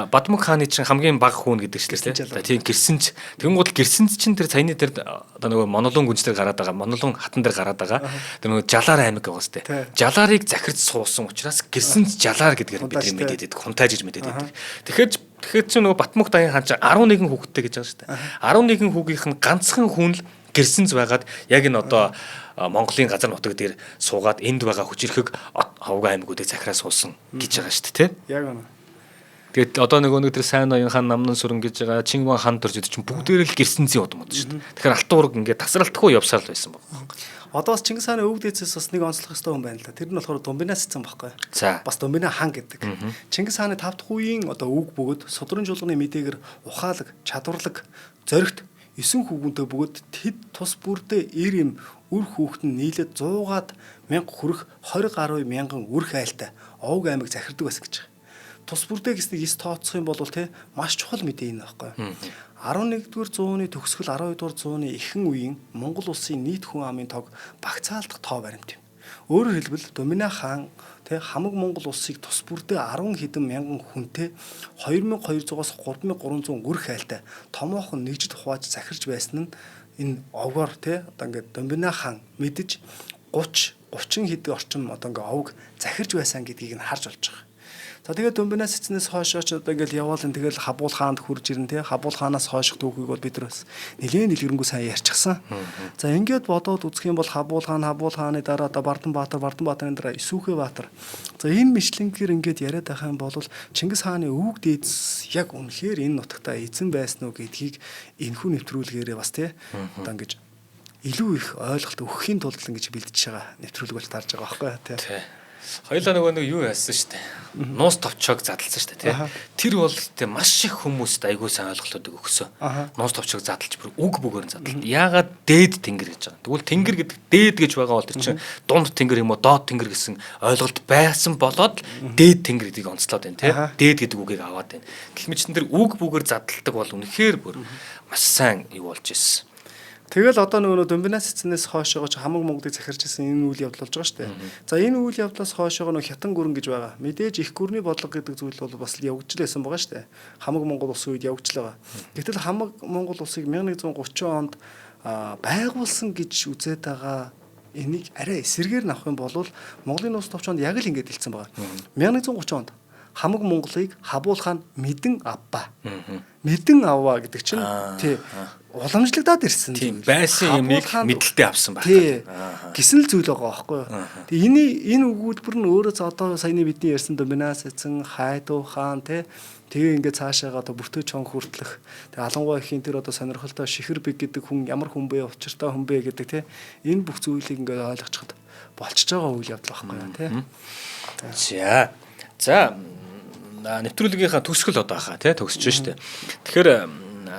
Батмунх хааны чин хамгийн бага хүүн гэдэг чинь тийм гэрсэнч. Тэгэнгүүт гэрсэнч чин тэр саяны тэр одоо нөгөө Монголын гүнж дээр гараад байгаа, Монголын хатан дээр гараад байгаа. Тэр нөгөө Жалаар аймаг байгаа сте. Жалаарыг захирч суусан учраас гэрсэнч Жалаар гэдгээр бидний мэдээд байдаг. Хунтайжж мэдээд байдаг. Тэгэхээр чин нөгөө Батмунх даян хаан чин 11 хүүхэдтэй гэж байгаа шүү дээ. 11 хүүгийнх нь ганцхан хүн л гэрсэнц байгаад яг энэ одоо Монголын газар нутаг дээр суугаад энд байгаа хүчирхэг хавга аймагуудыг захираа суусан гэж байгаа шүү дээ, тий? Яг үнэ. Тэгээд одоо нөгөө нэг тэр сайн ноён хаан намнан сүрэн гэж байгаа Чингис хаан дорж идэж чинь бүгдээр л гэрсэнцийн удмууд шүү дээ. Тэгэхээр алтан ураг ингээд тасралтгүй явсаар л байсан байна. Одоо бас Чингис хааны өвөг дээдсээс бас нэг онцлох ёстой хүн байна л да. Тэр нь болохоор Думбинаас цэцэн баггүй. Бас Думбина хаан гэдэг. Чингис хааны 5 дахь үеийн одоо үг бөгөөд судрын жуулганы мэдээгээр ухаалаг, чадварлаг, зоригт 9 хүүгэнтэй бөгөөд тэд тус бүрдээ 90 юм үр хүүхэд нь нийлээд 100-аад мянга хүрэх 20 гаруй мянган үр хайлтай Овг аймаг захирдаг байсан гэж байгаа. Тус бүрдээ гэснийг 9 тооцох юм бол те маш чухал мэдээ энэ байхгүй. 11-р зууны төгсгөл 12-р зууны ихэнх үеийн Монгол улсын нийт хүн амын тог багцаалдах тоо баримт юм. Өөрөөр хэлбэл Домино хаан хамаг Монгол улсыг тус бүрдээ 10 хэдэн мянган хүнтэй 2200-аас 3300 үр хайлтай томоохон нэгжид хувааж захирж байсан нь энэ овгоор одоо ингээд Домино хаан мэдж 30 хэдэн орчим одоо ингээд овг захирж байсан гэдгийг нь харж болж байгаа. За тэгээд Домбинаас эцнээс хойшоо ч одоо ингээл яваалан тэгэл Хабуул хаанд хурж ирэн Хабуул хаанаас хойших түүхийг бол бид нар бас нэлээд дэлгэрэнгүй сайн ярьчихсан. За ингээд бодоод үзэх юм бол Хабуул хааны дараа одоо Барданбаатарын дараа Исүүхэ Баатар. За энэ мэтлэнгээр ингээд яриад байх юм бол Чингис хааны өвөг дээдс яг үнэхээр энэ нутагтаа эзэн байсан уу гэдгийг энэхүү нэвтрүүлгээрээ бас одоо ингэж илүү их ойлголт өгөхийн тулд ингэж бэлдэж байгаа нэвтрүүлэг болж тарж байгаа байхгүй тий. Хоёулаа нөгөө юу яасан шүү дээ. Нуус товчоог задлсан шүү дээ, тий. Тэр бол тэ маш их хүмүүст айгүй сайн ойлголтуудыг өгсөн. Нуус товчоог задлж бүр үг бүгээр нь задлаа. Яагаад дээд тэнгэр гэж байгаа. Тэгвэл тэнгэр гэдэг дээд гэж байгаа бол тэр чинь дунд тэнгэр юм уу, доод тэнгэр гэсэн ойлголт байсан болоод дээд тэнгэр гэдгийг онцлоод байна, тий. Дээд гэдэг үгийг аваад байна. Гэх мэт чинь тэр үг бүгээр задладаг бол үнэхээр бүр маш сайн юу болж ирсэн. Тэгэл одоо нөгөө Домбинаас эцнээс хойшоогоо хамаг Монголыг захирч ирсэн энэ үйл явдал болж байгаа шүү дээ. За энэ үйл явдлаас хойшоогоо нөгөө Хятан гүрэн гэж байгаа. Мэдээж их гүрний бодлого гэдэг зүйл бол бас явагдаж байсан байгаа шүү дээ. Хамаг Монгол улсын үед явагдаж байгаа. Гэтэл хамаг Монгол улсыг 1130 онд байгуулсан гэж үзээд байгаа энийг арай эсэргээр авах юм бол Монголын улс товчонд яг л ингэж хэлсэн байгаа. 1130 онд хамаг Монголыг Хабуул хаан мэдэн авбаа. Мэдэн аваа гэдэг чинь тий уламжлагдаад ирсэн. Тийм байсан юмыг мэдлэлтэй авсан байх. Гисэн л зүйл байгаа байхгүй юу. Тэгээ энэ өгүүлбэр нь өөрөө одоо саяны бидний ярьсан Доминаас эцэн Хайдуу хаан тэгээ ингээд цаашаага одоо бүртөө чон хүртлэх. Тэгээ Алангуй ихийн тэр одоо сонирхолтой Шихэр бэг гэдэг хүн ямар хүн бэ, учиртай хүн бэ гэдэг энэ бүх зүйлийг ингээд ойлгочиход болчихж байгаа үйл явдал байхгүй юу За нэвтрүүлгийнхаа төгсгөл одоо хаа төгсөж штэ. Тэгэхээр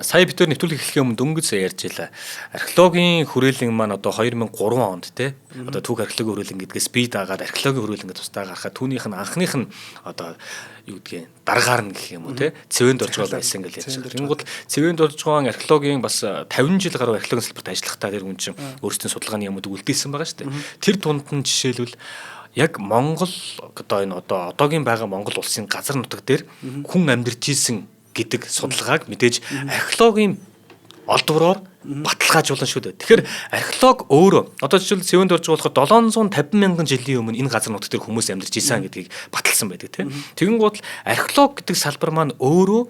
сая бид нар нэвтрүүлэг эхлэхийн өмнө дөнгөж ярьж байлаа. Археологийн хүрээлэн маань одоо 2003 онд одоо түүх археологийн хүрээлэн гэдгээс бие даагаад археологийн хүрээлэнгээ тусдаа гаргахад түүнийх нь анхных нь одоо юу гэдгийг дараагаар нь гэх юм уу цэвэнд орж байгаа байсан гэж ярьж байгаа. Тэнгууд цэвэнд орж байгаа археологийн бас 50 жил гаруй археологийн салбарт ажиллахдаа тэр хүн чинь өөрсдийн судалгааны юмуд үлдээсэн байгаа шүү дээ. Тэр тунд нь жишээлбэл яг Монгол одоо одоогийн байгаа Монгол улсын газар нутаг дээр хүн амьдарч ийсэн гэдэг судалгааг мэдээж археологийн олдвороор баталгаажуулна шүү дээ. Тэгэхээр археолог өөрөө одоо жишээл цэвэнд орж болоход 750 мянган жилийн өмнө энэ газар нутаг дээр хүмүүс амьдарч ийсэн гэдгийг баталсан байдаг тийм. Тэгэн гол археолог гэдэг салбар маань өөрөө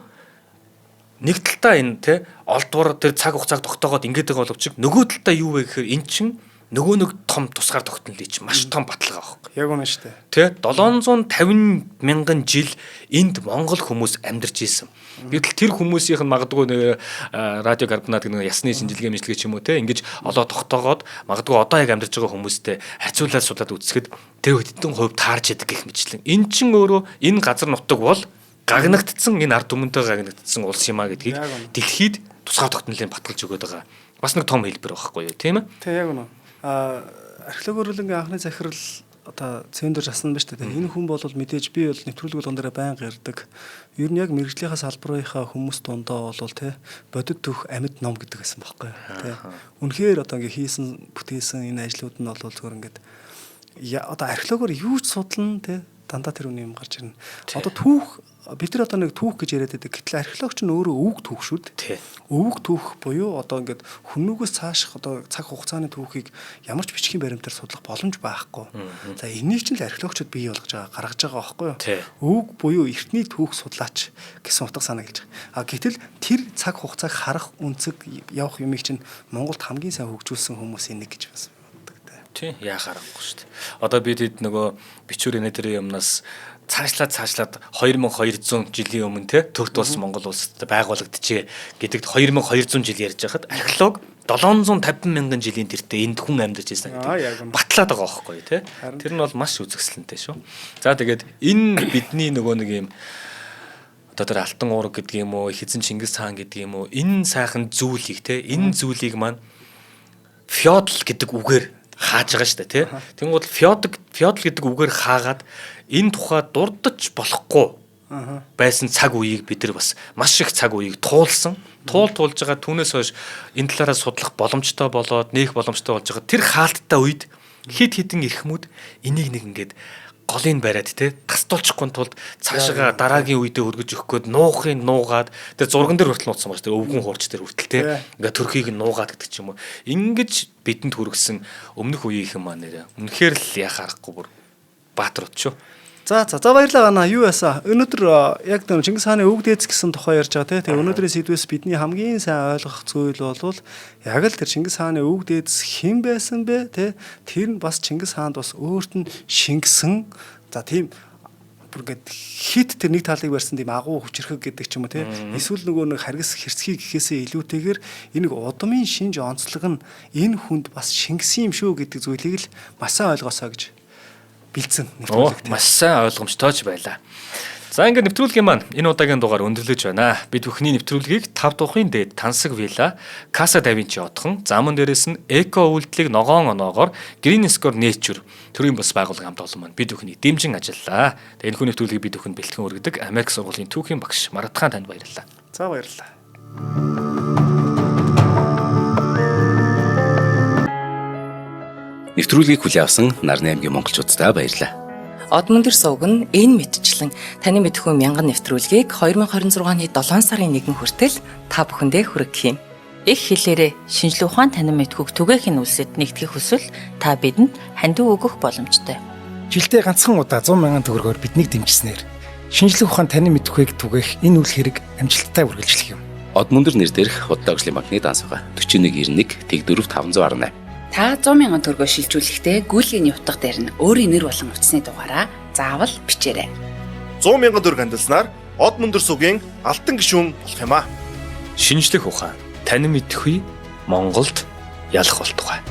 нэг талтаа энэ олдвор тэр цаг хугацааг тогтоогоод ингэж байгаа боловч нөгөө талтаа юу вэ гэхээр эн чинь нөгөө нэг том тусгаар тогтнолыг чинь маш том баталгаа байхгүй. Яг үнэ шүү дээ. 750 мянган жил энд монгол хүмүүс амьдарч ийсэн. Гэтэл тэр хүмүүсийнх нь магадгүй нэг радиокарбонат гэх нэг ясны шинжилгээ мэдлэг ч юм уу ингэж олоо тогтоогоод магадгүй одоо яг амьдарч байгаа хүмүүстэй харьцуулаад судлаад үзэхэд тэр хэдэн хувь таарч яадаг гэх мэтлэн. Эн чинь өөрөө энэ газар нутаг бол гагнагдсан энэ ард түмэнтэй гагнагдсан улс юм а гэдгийг дэлхийд тусгаар тогтнолын баталж өгöd байгаа. Бас нэг том хэлбэр байхгүй юу тийм ээ? Тэг яг үнэ. Археологийн хүрээлэнгийн анхны захирал одоо цэвэндэрж асан ба шүү дээ. Энэ хүн бол мэдээж би бол нэвтрүүлэг болгон дээр байнга ярьдаг. Ер нь яг мэрэгжлийнхаа салбарынхаа хүмүүс дундаа бол бодит төх амьд ном гэдэг байсан байхгүй юу. Үнэхээр одоо ингээ хийсэн бүтээсэн энэ ажлууд нь бол зөвхөн ингээд одоо археологоор юу ч судлана дандаа тэр үний юм гарч ирнэ. Одоо түүх бид нар одоо нэг түүх гэж яриад байдаг. Гэтэл археологч нь өөрөө өвөг түүх шүү дээ. Өвөг түүх буюу одоо ингээд хүннүүгээс цааших одоо цаг хугацааны түүхийг ямар ч бичгийн баримтаар судлах боломж байхгүй. За энийг ч л археологчид бий болгож байгаа, гаргаж байгаа байхгүй юу? Өвөг буюу эртний түүх судлаач гэсэн утга санаа гэлж байгаа. Гэтэл тэр цаг хугацааг харах үнцэг явах юмыг чинь Монголд хамгийн сайн хөгжүүлсэн хүмүүсийн нэг гэж бас тий яахаар авахгүй шүү дээ. Одоо бид хэд нөгөө бичвэр энэдрийн юмнаас цаашлаад 2200 жилийн өмнө төгт улс Монгол улсад байгуулагдчихэ гэдэгт 2200 жил ярьж байхад археолог 750 мянган жилийн тэртээ энд хүн амьдарч байсан гэдэг батлаад байгаа байхгүй тий. Тэр нь бол маш үзэсгэлэнтэй шүү. За тэгээд энэ бидний нөгөө нэг юм одоо тэр Алтан уураг гэдэг юм уу, Эхэзэн Чингис хаан гэдэг юм уу, энэ сайхан зүйлийг те энэ зүйлийг маань феодал гэдэг үгээр хааж байгаа шүү дээ тий. Тэнгууд феодал гэдэг үгээр хаагаад энэ тухай дурдж болохгүй байсан цаг үеийг бид нар бас маш их цаг үеийг туулж байгаа түүнээс хойш энэ талаараа судлах боломжтой болоод нээх боломжтой болж байгаа тэр хаалттай үед хид хідэн эрхмүүд энийг нэг ингээд голыг бариад те тасдуулчихгүй тулд цаашаа дараагийн үедээ өргөж өгөх гээд нуухыг нуугаад тэр зурган дээр хүртэл нууцсан байна. Тэр өвгөн хуурч дээр хүртэл те ингээ төрхийг нуугаад гэдэг ч юм уу. Ингэж бидэнд хүргэсэн өмнөх үеийнхэн маань нэрэ. Үнэхээр л яхаа аргагүй бүр баатрууд шүү. За баярлалаа гана. Юу ясаа. Өнөөдөр яг тэр Чингис хааны өвөг дээдс гэсэн тухай ярьж байгаа те. Тэгээ өнөөдрийн сэдвээс бидний хамгийн сайн ойлгох зүйл бол яг л тэр Чингис хааны өвөг дээдс хэн байсан бэ те. Тэр нь бас Чингис хаанд бас өөрт нь шингэсэн. За тийм бүр гээд хит тэр нэг талыг барьсан тийм агуу хүчрхэг гэдэг ч юм уу те. Эсвэл нөгөө нэг харгас хэрцгий гэхээсээ илүүтэйгээр энэ удмын шинж онцлог нь энэ хүнд бас шингэсэн юм шүү гэдэг зүйлийг л маш сайн ойлгосоо гэж бэлдсэн нэвтрүүлэг. Маш сайн ойлгомжтойч байлаа. За ингээд нэвтрүүлгийн маань энэ удаагийн дугаар өндөрлөж байна. Бид бүхний нэвтрүүлгийг 5 дуухын дээд Тансаг вилла, Casa da Vinci отхон, замун дээрээс нь эко үйлдэлийг ногоон оноогоор Green Score Nature төрийн бас байгууллагын хамт олон маань бид бүхний дэмжин ажиллалаа. Тэгээ энэ хүн нэвтрүүлгийг бид бүхэнд бэлтгэн өргөдөг Америк сургуулийн түүхийн багш Маратхан танд баярлалаа. За баярлалаа. Нэвтрүүлгийг хүлээн авсан Нарны аймгийн монголчуудтай баярлалаа. Одмондөр сувг нь энэ мэдчлэн таны мэдхүйн мянган нэвтрүүлгийг 2026 оны 7 сарын 1 хүртэл та бүхэндээ хүргэх юм. Их хэлээрээ шинжлэх ухаан танин мэдхүйг түгээх нь үлсэд нэгтгэх хүсвэл та бидэнд хандив өгөх боломжтой. Жилдээ ганцхан удаа 100,000 төгрөгөөр биднийг дэмжснээр шинжлэх ухаан танин мэдхүйг түгээх энэ үйл хэрэг амжилттай үргэлжлэх юм. Одмондөр нэр дээрх Худлаа өвчлийн банкны дансага 4191 Тэг 4518. Та 100,000 төгрөгөөр шилжүүлэхдээ гүйлгээний утга дээр нь өөрийн нэр болон утасны дугаараа заавал бичээрэй. 100,000 төгрөг хандалснаар Одмондөр сувгийн алтан гишүүн болох юм а. Шинжлэх ухаан танин мэдхгүй Монголд ялах болтугай.